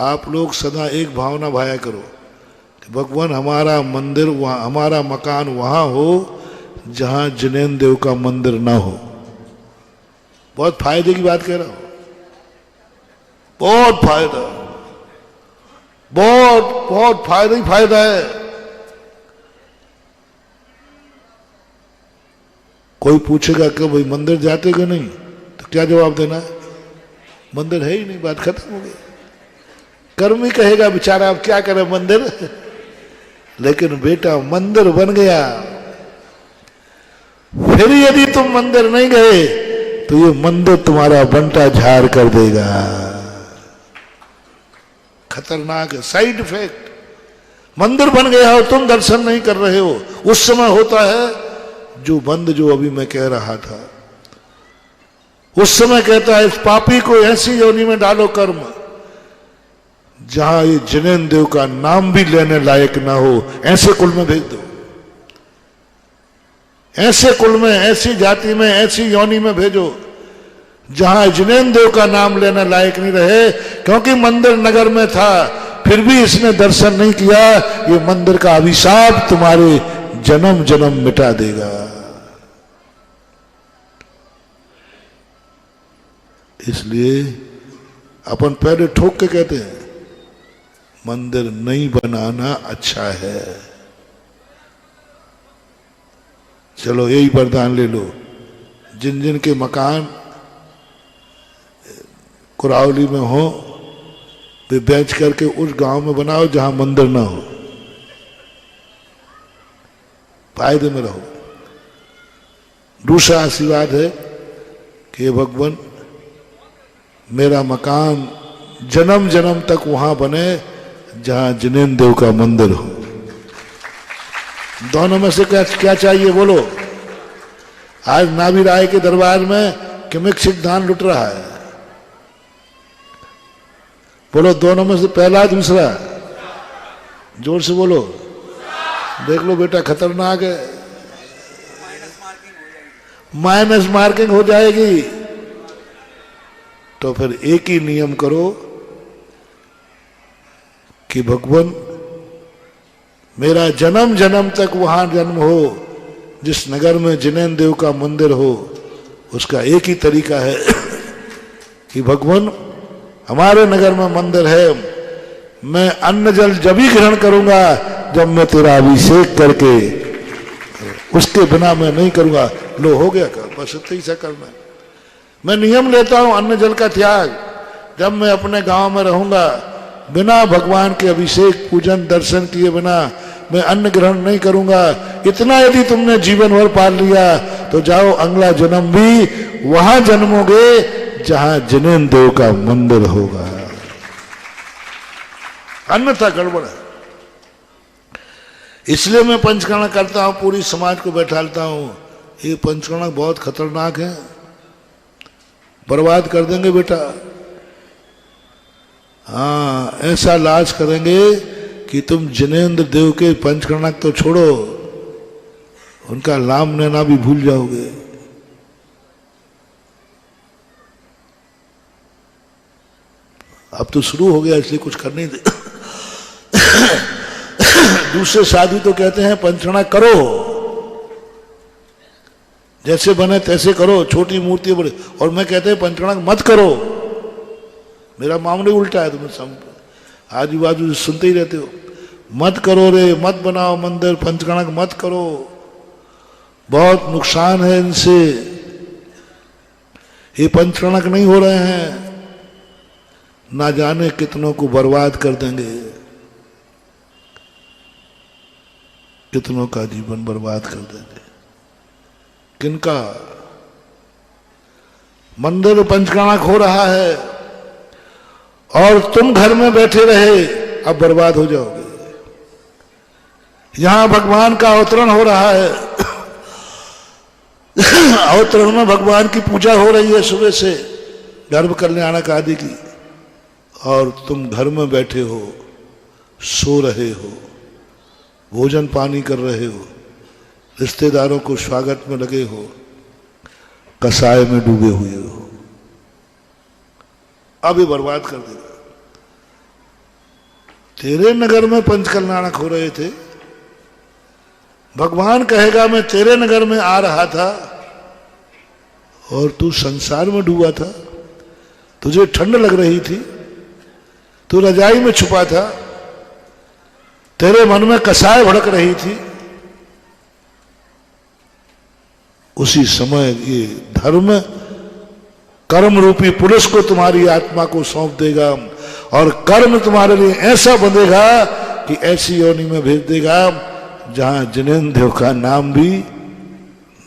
आप लोग सदा एक भावना भाया करो कि भगवान हमारा मंदिर वहां, हमारा मकान वहां हो जहां जिनेन्द्र देव का मंदिर ना हो। बहुत फायदे की बात कह रहा हूं, बहुत फायदा, बहुत बहुत फायदा ही फायदा है। कोई पूछेगा कि भाई मंदिर जाते कि नहीं, तो क्या जवाब देना है? मंदिर है ही नहीं, बात खत्म हो गई। कर्म ही कहेगा बेचारा अब क्या करे मंदिर। लेकिन बेटा मंदिर बन गया। फिर यदि तुम मंदिर नहीं गए तो ये मंदिर तुम्हारा बंटा झाड़ कर देगा। खतरनाक है, साइड इफेक्ट। मंदिर बन गया और तुम दर्शन नहीं कर रहे हो, उस समय होता है जो बंद, जो अभी मैं कह रहा था। उस समय कहता है इस पापी को ऐसी योनि में डालो कर्म जहां ये जिनेन्द्र देव का नाम भी लेने लायक ना हो, ऐसे कुल में भेज दो, ऐसे कुल में, ऐसी जाति में, ऐसी योनि में भेजो जहां जिनेन्द्र देव का नाम लेने लायक नहीं रहे। क्योंकि मंदिर नगर में था फिर भी इसने दर्शन नहीं किया, ये मंदिर का अभिशाप तुम्हारे जन्म जन्म मिटा देगा। इसलिए अपन पहले ठोक के कहते हैं मंदिर नहीं बनाना अच्छा है। चलो यही वरदान ले लो, जिन जिन के मकान कुरावली में हो वे बेच करके उस गांव में बनाओ जहां मंदिर ना हो, फायदे में रहो। दूसरा आशीर्वाद है कि भगवान मेरा मकान जन्म जन्म तक वहां बने जहां जिनेन्द्र देव का मंदिर हो। दोनों में से क्या चाहिए बोलो? आज नाभि राय के दरबार में किमिक सिद्धांत लुट रहा है, बोलो दोनों में से पहला दूसरा? जोर से बोलो। देख लो बेटा खतरनाक है, माइनस मार्किंग हो जाएगी। तो फिर एक ही नियम करो कि भगवान मेरा जन्म जन्म तक वहां जन्म हो जिस नगर में जिनेन्द्र देव का मंदिर हो। उसका एक ही तरीका है कि भगवान हमारे नगर में मंदिर है, मैं अन्न जल जब ही ग्रहण करूंगा जब मैं तेरा अभिषेक करके, उसके बिना मैं नहीं करूंगा। लो हो गया कर, बस इतना ही सा करना। मैं नियम लेता हूं अन्न जल का त्याग, जब मैं अपने गांव में रहूंगा बिना भगवान के अभिषेक पूजन दर्शन किए बिना मैं अन्न ग्रहण नहीं करूंगा। इतना यदि तुमने जीवन भर पाल लिया तो जाओ अगला जन्म भी वहां जन्मोगे जहां जिनेन्द्र देव का मंदिर होगा, अन्यथा गड़बड़ है। इसलिए मैं पंचकर्म करता हूं, पूरी समाज को बैठालता हूं। ये पंचकर्म बहुत खतरनाक है, बर्बाद कर देंगे बेटा। हाँ, ऐसा लाज करेंगे कि तुम जिनेन्द्र देव के पंचकर्म तो छोड़ो, उनका नाम लेना भी भूल जाओगे। अब तो शुरू हो गया इसलिए कुछ कर नहीं दे। दूसरे साधु तो कहते हैं पंचकर्म करो, जैसे बने तैसे करो, छोटी मूर्ति बड़ी। और मैं कहते हैं पंचकर्म मत करो। मेरा मामले उल्टा है, तुम्हें आजू बाजू सुनते ही रहते हो, मत करो रे, मत बनाओ मंदिर, पंचकर्म मत करो, बहुत नुकसान है इनसे, ये पंचकर्म नहीं हो रहे हैं, ना जाने कितनों को बर्बाद कर देंगे, कितनों का जीवन बर्बाद कर देंगे। किनका? मंदिर पंचकर्म हो रहा है और तुम घर में बैठे रहे, अब बर्बाद हो जाओगे। यहां भगवान का अवतरण हो रहा है, अवतरण में भगवान की पूजा हो रही है सुबह से, गर्भ कल्याणक आदि की, और तुम घर में बैठे हो, सो रहे हो, भोजन पानी कर रहे हो, रिश्तेदारों को स्वागत में लगे हो, कसाय में डूबे हुए हो। अभी बर्बाद कर देगा। तेरे नगर में पंचकल्याणक हो रहे थे, भगवान कहेगा मैं तेरे नगर में आ रहा था और तू संसार में डूबा था, तुझे ठंड लग रही थी, तू रजाई में छुपा था, तेरे मन में कसाय भड़क रही थी। उसी समय ये धर्म कर्म रूपी पुलिस को तुम्हारी आत्मा को सौंप देगा और कर्म तुम्हारे लिए ऐसा बंधेगा कि ऐसी योनि में भेज देगा जहां जिनेन्द्र देव का नाम भी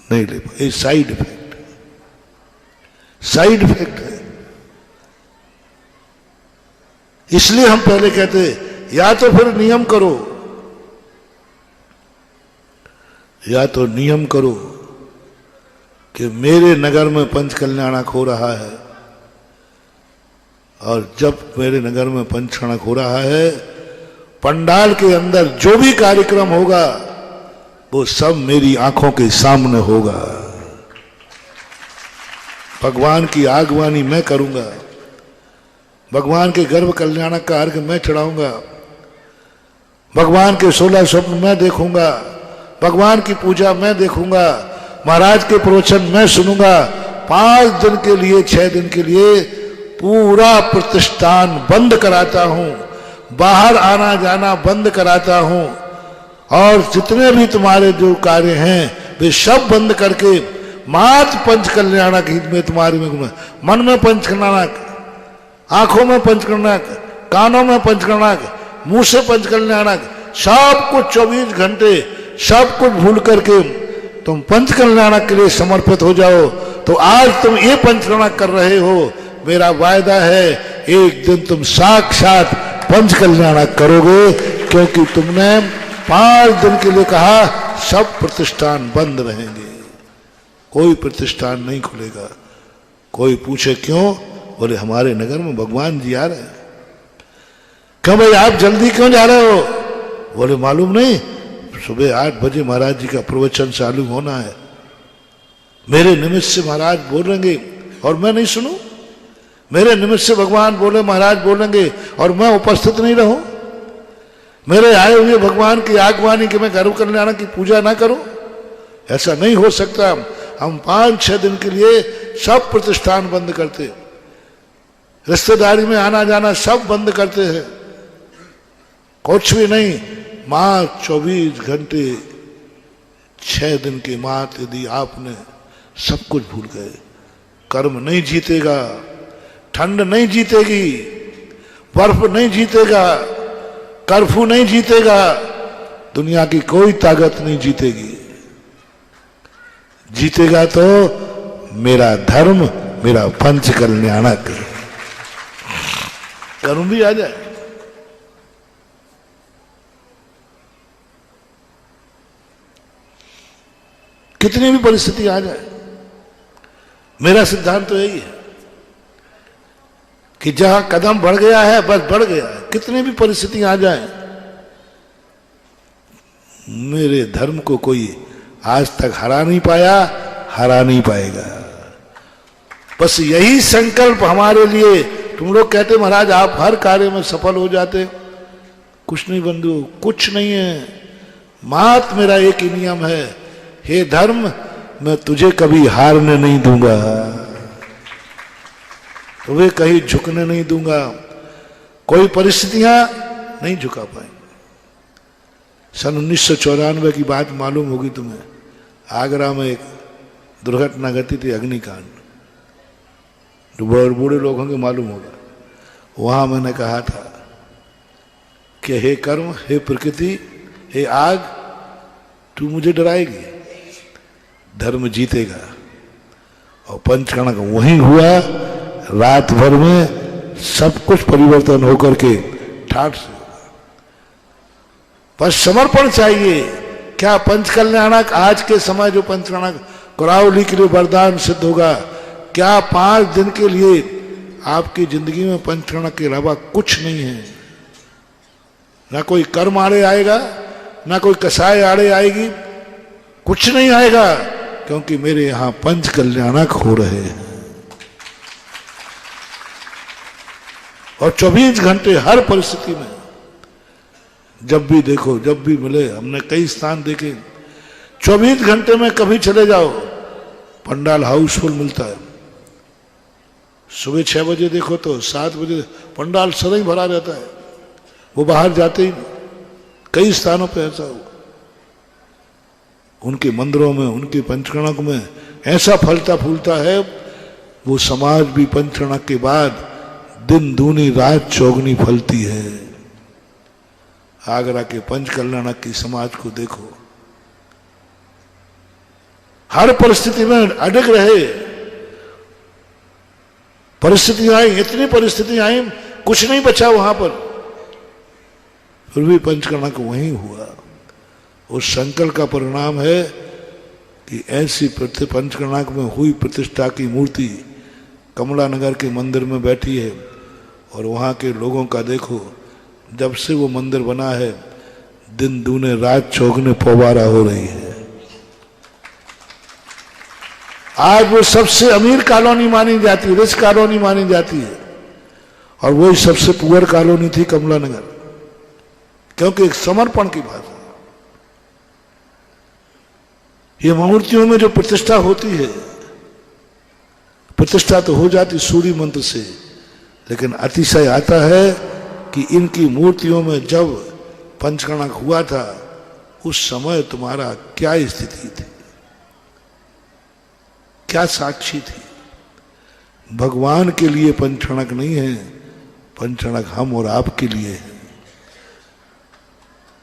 नहीं ले पाए। साइड इफेक्ट, साइड इफेक्ट है। इसलिए हम पहले कहते या तो फिर नियम करो, या तो नियम करो कि मेरे नगर में पंच कल्याणक हो रहा है, और जब मेरे नगर में पंच कल्याणक हो रहा है, पंडाल के अंदर जो भी कार्यक्रम होगा वो सब मेरी आंखों के सामने होगा। भगवान की आगवानी मैं करूंगा, भगवान के गर्भ कल्याणक का अर्घ मैं चढ़ाऊंगा, भगवान के 16 स्वप्न मैं देखूंगा, भगवान की पूजा मैं देखूंगा, महाराज के प्रवचन मैं सुनूंगा। 5 दिन के लिए 6 दिन के लिए पूरा प्रतिष्ठान बंद कराता हूं, बाहर आना जाना बंद कराता हूं, और जितने भी तुम्हारे जो कार्य हैं वे सब बंद करके मात्र पंच कल्याणक हित में तुम्हारे में, मन में पंच कल्याणक, आंखों में पंच कल्याणक, कानों में पंच कल्याणक, मुंह से पंच कल्याणक, सब कुछ 24 घंटे सब कुछ भूल करके तुम पंच कल्याणक के लिए समर्पित हो जाओ। तो आज तुम ये पंच कल्याणक कर रहे हो, मेरा वायदा है एक दिन तुम साक्षात पंच कल्याणक करोगे, क्योंकि तुमने 5 दिन के लिए कहा सब प्रतिष्ठान बंद रहेंगे, कोई प्रतिष्ठान नहीं खुलेगा। कोई पूछे क्यों? बोले हमारे नगर में भगवान जी आ रहे हैं। क्यों भाई आप जल्दी क्यों जा रहे हो? बोले मालूम नहीं, सुबह 8 बजे महाराज जी का प्रवचन चालू होना है, मेरे निमित्त से महाराज बोलेंगे और मैं नहीं सुनूं, मेरे निमित्त से भगवान बोले महाराज बोलेंगे और मैं उपस्थित नहीं रहूं, मेरे आए हुए भगवान की आगवानी के मैं गर्भ कल्याणक की पूजा ना करूं? ऐसा नहीं हो सकता। हम 5-6 दिन के लिए सब प्रतिष्ठान बंद करते, रिश्तेदारी में आना जाना सब बंद करते हैं, कुछ भी नहीं। मां 24 घंटे 6 दिन के मात यदि आपने सब कुछ भूल गए, कर्म नहीं जीतेगा, ठंड नहीं जीतेगी, बर्फ नहीं जीतेगा, कर्फ्यू नहीं जीतेगा, दुनिया की कोई ताकत नहीं जीतेगी। जीतेगा तो मेरा धर्म, मेरा पंच कल्याणक। कर्म भी आ जाए, कितनी भी परिस्थिति आ जाए, मेरा सिद्धांत तो यही है कि जहां कदम बढ़ गया है बस बढ़ गया है, कितनी भी परिस्थिति आ जाए, मेरे धर्म को कोई आज तक हरा नहीं पाया, हरा नहीं पाएगा। बस यही संकल्प हमारे लिए। तुम लोग कहते महाराज आप हर कार्य में सफल हो जाते, कुछ नहीं बंधु, कुछ नहीं है। मात्र मेरा एक ही नियम है, हे धर्म मैं तुझे कभी हारने नहीं दूंगा, तुम्हें कहीं झुकने नहीं दूंगा, कोई परिस्थितियां नहीं झुका पाएंगे। सन 1994 की बात मालूम होगी तुम्हें, आगरा में एक दुर्घटना घटी थी, अग्निकांड, जो बूढ़े लोग होंगे मालूम होगा। वहां मैंने कहा था कि हे कर्म, हे प्रकृति, हे आग, तू मुझे डराएगी, धर्म जीतेगा। और पंचकणक वहीं हुआ, रात भर में सब कुछ परिवर्तन होकर के ठाठ से। बस समर्पण चाहिए। क्या पंच कल्याणक आज के समय जो पंचकणक करावली के लिए वरदान सिद्ध होगा? क्या 5 दिन के लिए आपकी जिंदगी में पंचकणक के अलावा कुछ नहीं है? ना कोई कर्म आड़े आएगा, ना कोई कसाय आड़े आएगी, कुछ नहीं आएगा, क्योंकि मेरे यहां पंच कल्याणक हो रहे हैं। और 24 घंटे हर परिस्थिति में, जब भी देखो, जब भी मिले, हमने कई स्थान देखे, 24 घंटे में कभी चले जाओ पंडाल हाउसफुल मिलता है। सुबह 6 बजे देखो तो 7 बजे पंडाल सदा ही भरा रहता है, वो बाहर जाते ही नहीं। कई स्थानों पे ऐसा हुआ, उनके मंदिरों में, उनके पंचकणक में ऐसा फलता फूलता है, वो समाज भी पंचकणक के बाद दिन दूनी रात चौगनी फलती है। आगरा के पंच कल्याणक की समाज को देखो, हर परिस्थिति में अड़ग रहे। परिस्थितियां आई, इतनी परिस्थितियां आई, कुछ नहीं बचा वहां पर, फिर भी पंचकर्णक वहीं हुआ। उस संकल्प का परिणाम है कि ऐसी पंचकर्णक में हुई प्रतिष्ठा की मूर्ति कमला नगर के मंदिर में बैठी है। और वहाँ के लोगों का देखो, जब से वो मंदिर बना है दिन दूने रात चौगुने पौबारा हो रही है। आज वो सबसे अमीर कॉलोनी मानी जाती है, रिच कॉलोनी मानी जाती है, और वही सबसे पुअर कॉलोनी थी कमला नगर, क्योंकि एक समर्पण की बात है। ये मूर्तियों में जो प्रतिष्ठा होती है, प्रतिष्ठा तो हो जाती सूर्य मंत्र से, लेकिन अतिशय आता है कि इनकी मूर्तियों में जब पंचकर्णक हुआ था उस समय तुम्हारा क्या स्थिति थी, क्या साक्षी थी। भगवान के लिए पंचकर्णक नहीं है, पंचकर्णक हम और आपके लिए है।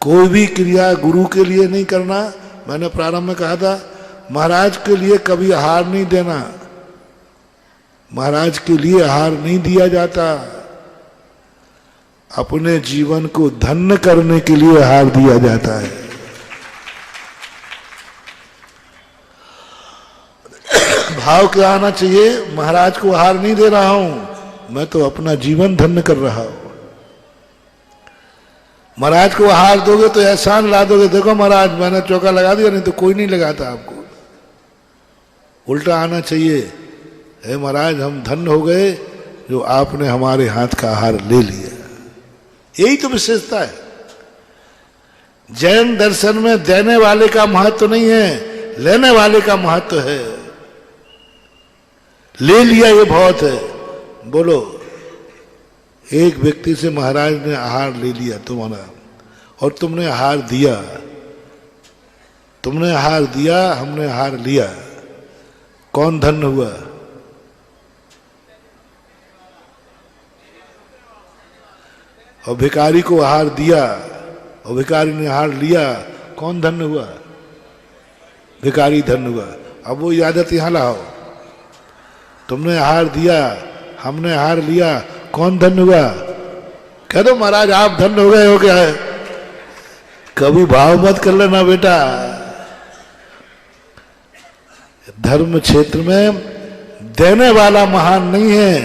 कोई भी क्रिया गुरु के लिए नहीं करना। मैंने प्रारंभ में कहा था, महाराज के लिए कभी आहार नहीं देना। महाराज के लिए आहार नहीं दिया जाता, अपने जीवन को धन्य करने के लिए आहार दिया जाता है। भाव क्या आना चाहिए, महाराज को आहार नहीं दे रहा हूं, मैं तो अपना जीवन धन्य कर रहा हूं। महाराज को आहार दोगे तो एहसान ला दोगे, देखो महाराज मैंने चौका लगा दिया, नहीं तो कोई नहीं लगाता आपको। उल्टा आना चाहिए, हे महाराज हम धन्य हो गए जो आपने हमारे हाथ का आहार ले लिया। यही तो विशेषता है। जैन दर्शन में देने वाले का महत्व नहीं है, लेने वाले का महत्व है। ले लिया ये बहुत है। बोलो, एक व्यक्ति से महाराज ने आहार ले लिया तुम्हारा, और तुमने आहार दिया, तुमने आहार दिया, हमने आहार लिया, कौन धन्य हुआ? और भिखारी को आहार दिया और भिखारी ने आहार लिया, कौन धन्य हुआ? भिखारी धन्य हुआ। अब वो आदत यहां लाओ, तुमने आहार दिया, हमने आहार लिया, कौन धन्य हुआ? कह दो महाराज आप धन्य हो गए हो। क्या है, कभी भाव मत कर लेना बेटा। धर्म क्षेत्र में देने वाला महान नहीं है,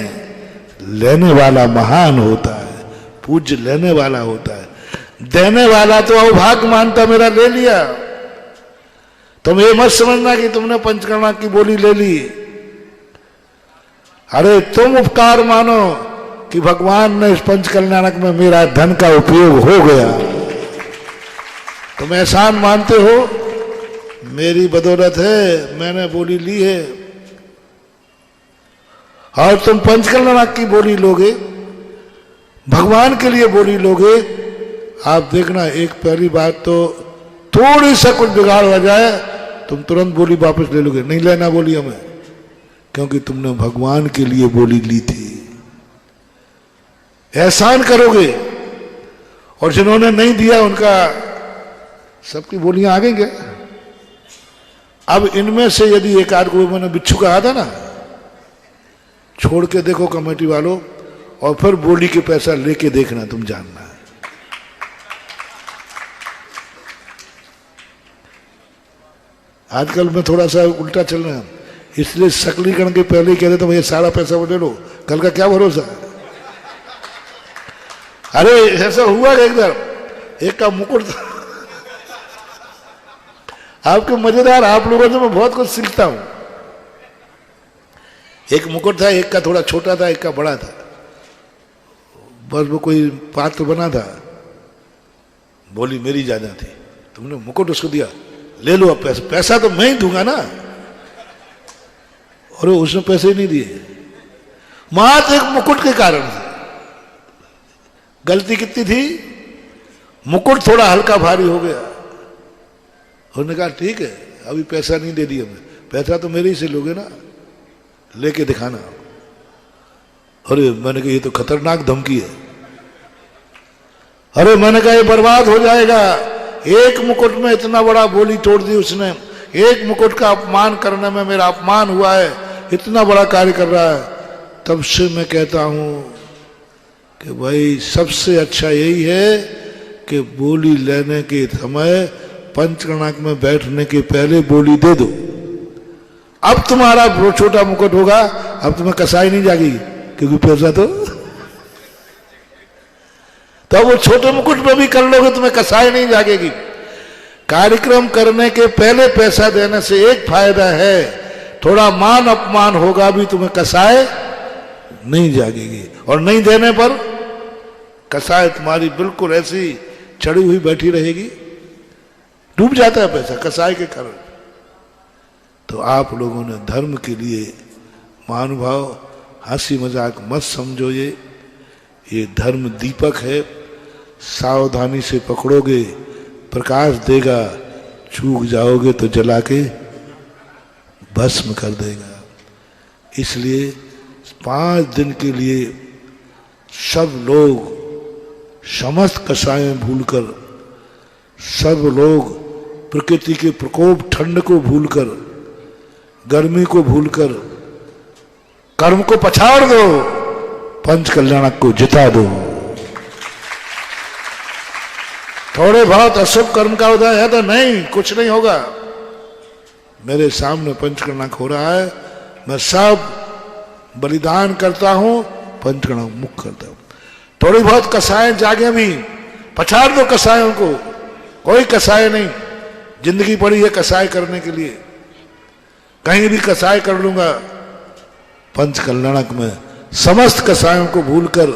लेने वाला महान होता है। पूज्य लेने वाला होता है। देने वाला तो अभाग्य मानता, मेरा ले लिया। तुम ये मत समझना कि तुमने पंचकर्णक की बोली ले ली। अरे तुम उपकार मानो कि भगवान ने इस पंचकर्णक में मेरा धन का उपयोग हो गया। तुम एहसान मानते हो, मेरी बदौलत है, मैंने बोली ली है। और तुम पंचकर्णक की बोली लोगे, भगवान के लिए बोली लोगे, आप देखना एक पहली बात तो थोड़ी सा कुछ बिगाड़ हो जाए, तुम तुरंत बोली वापस ले लोगे। नहीं लेना बोली हमें, क्योंकि तुमने भगवान के लिए बोली ली थी। एहसान करोगे, और जिन्होंने नहीं दिया उनका सबकी बोलियां आ गई क्या? अब इनमें से यदि एक आध को, मैंने बिच्छू कहा था ना, छोड़ के देखो कमेटी वालों, और फिर बोली के पैसा लेके देखना, तुम जानना है। आजकल में थोड़ा सा उल्टा चल रहा है, इसलिए सकलीकरण के पहले ही कह देता हूं ये सारा पैसा ले लो, कल का क्या भरोसा है। अरे ऐसा हुआ एक का मुकुट था। आपके मजेदार, आप लोगों से मैं बहुत कुछ सीखता हूं। एक मुकुट था, एक का थोड़ा छोटा था, एक का बड़ा था। बस वो कोई पात्र बना था, बोली मेरी जाना थी, तुमने मुकुट उसको दिया, ले लो अब पैसा। पैसा तो मैं ही दूंगा ना। और उसने पैसे ही नहीं दिए, मात्र एक मुकुट के कारण से। गलती कितनी थी, मुकुट थोड़ा हल्का भारी हो गया। उन्होंने कहा ठीक है, अभी पैसा नहीं दे दिया, हमें पैसा तो मेरे ही से लोगे ना, लेके दिखाना। अरे मैंने कहा ये तो खतरनाक धमकी है। अरे मैंने कहा ये बर्बाद हो जाएगा। एक मुकुट में इतना बड़ा बोली तोड़ दी उसने एक मुकुट का अपमान करने में मेरा अपमान हुआ है, इतना बड़ा कार्य कर रहा है। तब से मैं कहता हूं कि भाई सबसे अच्छा यही है कि बोली लेने के समय पंचकर्णक में बैठने के पहले बोली दे दो। अब तुम्हारा वो छोटा मुकुट होगा, अब तुम्हें कसाई नहीं जाएगी, क्योंकि पैसा तो वो छोटे मुकुट में भी कर लोगे, तुम्हें कसाई नहीं जागेगी। कार्यक्रम करने के पहले पैसा देने से एक फायदा है, थोड़ा मान अपमान होगा भी, तुम्हें कसाई नहीं जागेगी। और नहीं देने पर कसाई तुम्हारी बिल्कुल ऐसी चढ़ी हुई बैठी रहेगी, डूब जाता है पैसा कसाई के कारण। तो आप लोगों ने धर्म के लिए महानुभाव हंसी मजाक मत समझो, ये धर्म दीपक है, सावधानी से पकड़ोगे प्रकाश देगा, चूक जाओगे तो जला के भस्म कर देगा। इसलिए 5 दिन के लिए सब लोग समस्त कसाएं भूलकर, सब लोग प्रकृति के प्रकोप, ठंड को भूलकर, गर्मी को भूलकर कर्म को पछाड़ दो, पंच कल्याणक को जिता दो। थोड़े बहुत अशुभ कर्म का उदय है तो नहीं, कुछ नहीं होगा। मेरे सामने पंचकर्णक हो रहा है, मैं सब बलिदान करता हूं, पंचकर्णक मुक्त करता हूं। थोड़ी बहुत कसाएं जागे भी, पछाड़ दो कसायों को, कोई कसाय नहीं, जिंदगी पड़ी है कसाय करने के लिए, कहीं भी कसाय कर लूंगा। पंच कल्याणक में समस्त कसायों को भूलकर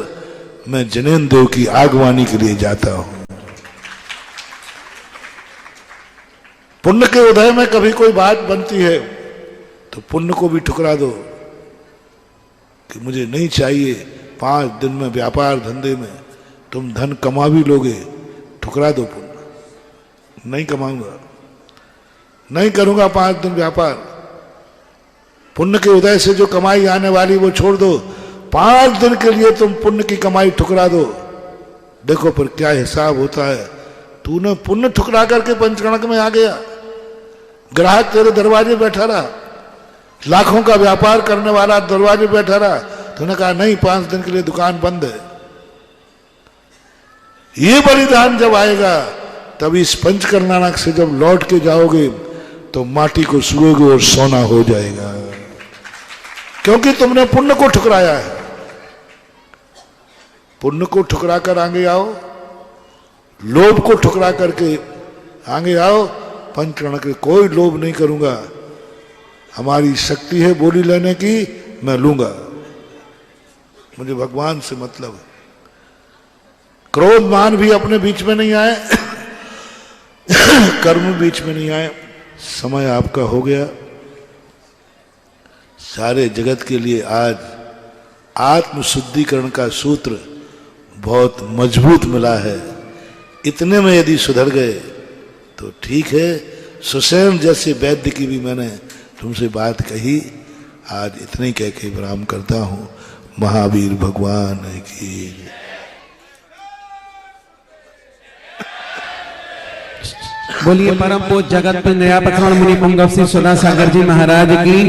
मैं जनेन्द्र देव की आगवानी के लिए जाता हूं। पुण्य के उदय में कभी कोई बात बनती है तो पुण्य को भी ठुकरा दो कि मुझे नहीं चाहिए। 5 दिन में व्यापार धंधे में तुम धन कमा भी लोगे, ठुकरा दो पुण्य, नहीं कमाऊंगा, नहीं करूंगा 5 दिन व्यापार। पुण्य के उदय से जो कमाई आने वाली वो छोड़ दो, 5 दिन के लिए तुम पुण्य की कमाई ठुकरा दो। देखो पर क्या हिसाब होता है। तूने पुण्य ठुकरा करके पंचकर्णक में आ गया, ग्राहक तेरे दरवाजे बैठा रहा, लाखों का व्यापार करने वाला दरवाजे बैठा रहा, तूने कहा नहीं 5 दिन के लिए दुकान बंद है। ये बलिदान जब आएगा तब इस पंचकर्णक से जब लौट के जाओगे तो माटी को छुओगे और सोना हो जाएगा, क्योंकि तुमने पुण्य को ठुकराया है। पुण्य को ठुकरा कर आगे आओ, लोभ को ठुकरा करके आगे आओ। पंचकर्णक के कोई लोभ नहीं करूंगा, हमारी शक्ति है बोली लेने की, मैं लूंगा, मुझे भगवान से मतलब है। क्रोध मान भी अपने बीच में नहीं आए, कर्म बीच में नहीं आए। समय आपका हो गया। सारे जगत के लिए आज आत्म शुद्धिकरण का सूत्र बहुत मजबूत मिला है। इतने में यदि सुधर गए तो ठीक है। सुसैन जैसे वैद्य की भी मैंने तुमसे बात कही। आज इतने कह के विराम करता हूं। महावीर भगवान की बोलिए। परम पूज्य जगत में नयापत्रण मुनि पुंगव श्री सुधा सागर जी महाराज की,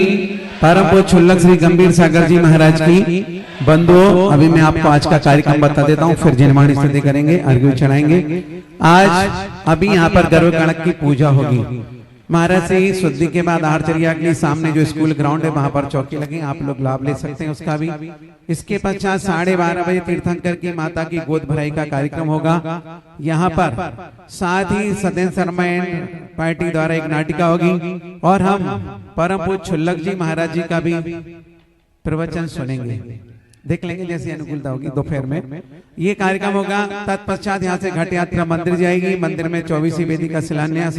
परम पूज्य छुल्लक श्री गंभीर सागर जी महाराज की। बंधुओं, अभी मैं आपको आज का कार्यक्रम बता देता हूँ, फिर जिनवाणी स्तुति करेंगे, अर्घ्य चढ़ाएंगे। आज अभी यहाँ पर गर्व गणक की पूजा होगी। महाराज से शुद्धि के बाद आहारचर्या के लिए सामने जो स्कूल ग्राउंड है वहां पर चौकी लगी, आप लोग लाभ ले सकते हैं उसका भी। इसके पश्चात 12:30 बजे तीर्थंकर की माता की गोद भराई का कार्यक्रम होगा यहाँ पर। साथ ही सत्येंद्र शर्मा एंड पार्टी द्वारा एक नाटिका होगी और हम परम पूज्य छुल्लक जी महाराज जी का भी प्रवचन सुनेंगे। देख लेंगे जैसी अनुकूलता होगी दोपहर में ये कार्यक्रम होगा। तत्पश्चात यहाँ से घट यात्रा मंदिर जाएगी। मंदिर में 24वीं वेदी का शिलान्यास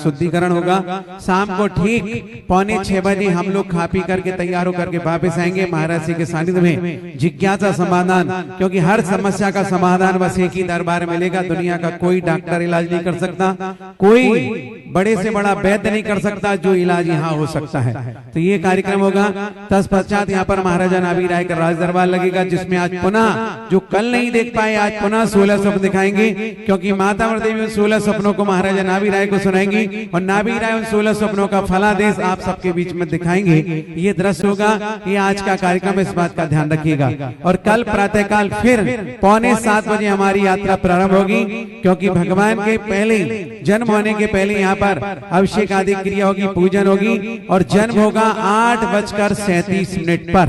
शुद्धिकरण होगा। शाम को ठीक 5:45 बजे हम लोग खा पी करके तैयार होकर के वापस आएंगे महाराज जी के सानिध्य में। जिज्ञासा समाधान, क्योंकि हर समस्या का समाधान बस एक ही दरबार मिलेगा। दुनिया का कोई डॉक्टर इलाज नहीं कर सकता, कोई बड़े से बड़ा वैद्य नहीं कर सकता जो इलाज यहाँ हो सकता है। तो ये कार्यक्रम होगा। तत्पश्चात यहाँ पर महाराजा नाभी राय का राज दरबार लगेगा, जिसमें आज पुनः जो कल नहीं नहीं देख पाए, आज पुनः 16 स्वप्न दिखाएंगे, क्योंकि माता देवी उन 16 स्वप्नों को महाराजा नाभि राय को सुनाएंगी और नाभि राय उन 16 स्वप्नों का फलादेश आप सबके बीच में दिखाएंगे। ये दृश्य होगा, ये आज का कार्यक्रम, इस बात का ध्यान रखिएगा। और कल प्रातःकाल फिर 6:45 बजे हमारी यात्रा प्रारंभ होगी, क्योंकि भगवान के पहले जन्म होने के पहले यहाँ पर अभिषेक आदि क्रिया होगी, पूजन होगी और जन्म होगा 8:37 पर।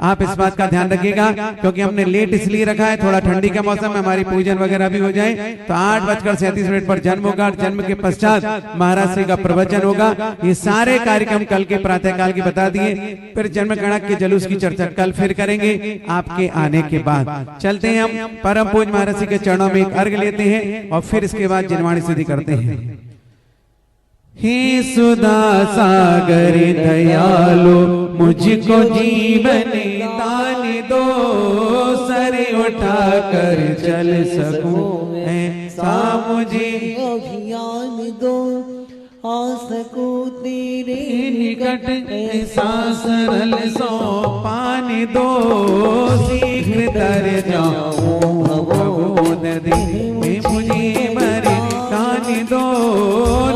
आप इस बात का ध्यान रखिएगा, क्योंकि हमने लेट इसलिए रखा है, थोड़ा ठंडी का मौसम है, हमारी पूजन वगैरह भी हो जाए, तो 8:37 पर जन्म होगा। जन्म के पश्चात महाराज श्री का प्रवचन होगा। ये सारे कार्यक्रम कल के प्रातःकाल की बता दिए। फिर जन्म गणक के जुलूस की चर्चा कल फिर करेंगे आपके आने के बाद। चलते हैं हम परम पूज्य महाराज जी के चरणों में एक अर्घ लेते हैं और फिर इसके बाद जिनवाणी सिद्धि करते हैं। हे सुधा सागर दयालु, मुझको जीवन दान दो, सर उठा कर चल सकूं ऐसा मुझे अभियान दो, आ सकूं तेरे निकट ऐसा सरल सो पान दो, शीघ्र तर जाऊं भगवत दे मुझे मरे कान दो,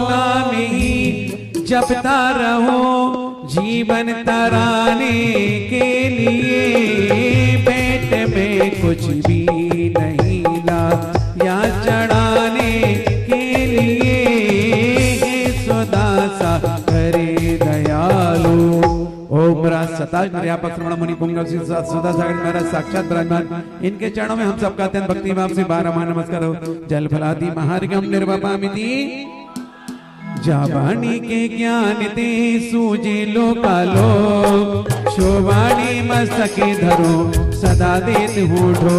नाम ही जपता रहो जीवन तराने के लिए, पेट में कुछ भी नहीं ला या चढ़ाने के लिए, सदा करे दयालु। ओम राज सताज निर्यापक श्रवण मुनि पुंगव श्री सदा सागर महाराज साक्षात विराजमान, इनके चरणों में हम सबका अत्यंत भक्ति भाव से 12 माह नमस्कार हो। जल फलादि महार्घम निर्वपामिति, जावाणी के ज्ञान दे सूझे लोकालो, शोवाणी मस्तके धरो सदा देत हूँ ढो,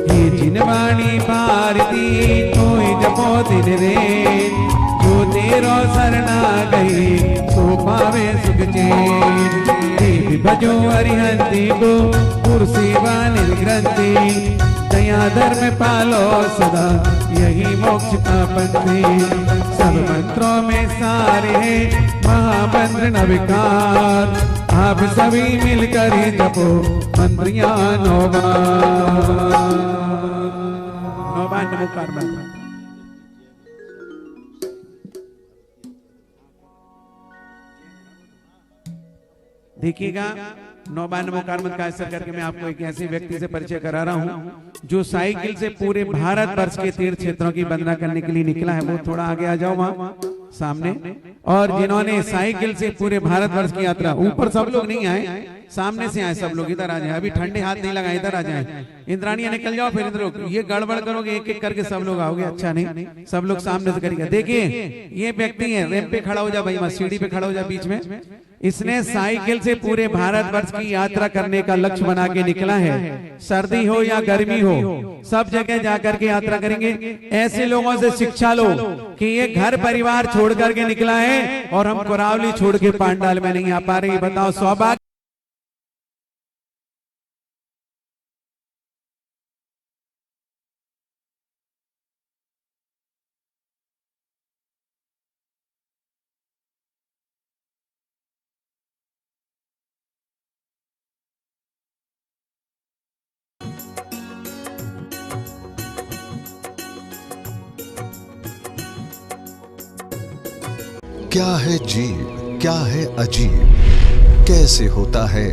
हे जिनवाणी भारती तो जपो दिन रे, जो तेरो शरणा गई सो पावे सुख चैन, देवी भजो हरिहंती को पुर सेवा निर्ग्रंथी, दया धर्म पालो सदा यही मोक्ष का पंथी, सब मंत्रों में सारे हैं महामंत्र नविकार, आप सभी मिलकर ही जपो मंत्रियां नौबान नमोकार मंत्र। देखिएगा 9 नमोकार मंत्र का असर करके मैं आपको एक ऐसे व्यक्ति से परिचय करा रहा हूँ जो साइकिल से पूरे भारत वर्ष के तीर्थ क्षेत्रों की वंदना करने के लिए निकला है। वो थोड़ा आगे आ जाओ वहां सामने। और जिन्होंने साइकिल से पूरे भारत वर्ष की यात्रा, ऊपर सब लोग नहीं आए, सामने से आए सब लोग, इधर आ जाए, अभी ठंडे हाथ नहीं लगाए, इधर आ जाए। इंद्राणियां निकल जाओ, फिर इधर ये गड़बड़ करोगे एक एक करके सब लोग आओगे, अच्छा नहीं, सब लोग सामने से करेंगे। देखिए ये व्यक्ति है, रैंप पे खड़ा हो जा भाई, सीढ़ी पे खड़ा हो जा बीच में। इसने साइकिल से पूरे भारत वर्ष की यात्रा करने का लक्ष्य बना के निकला है। सर्दी हो या गर्मी हो, सब जगह जाकर के यात्रा करेंगे। ऐसे लोगों से शिक्षा लो कि ये घर परिवार छोड़ करके निकला है और हम कुरावली छोड़ के पांडाल में नहीं आ पा रहे। बताओ सौभाग्य। क्या है जीव, क्या है अजीब, कैसे होता है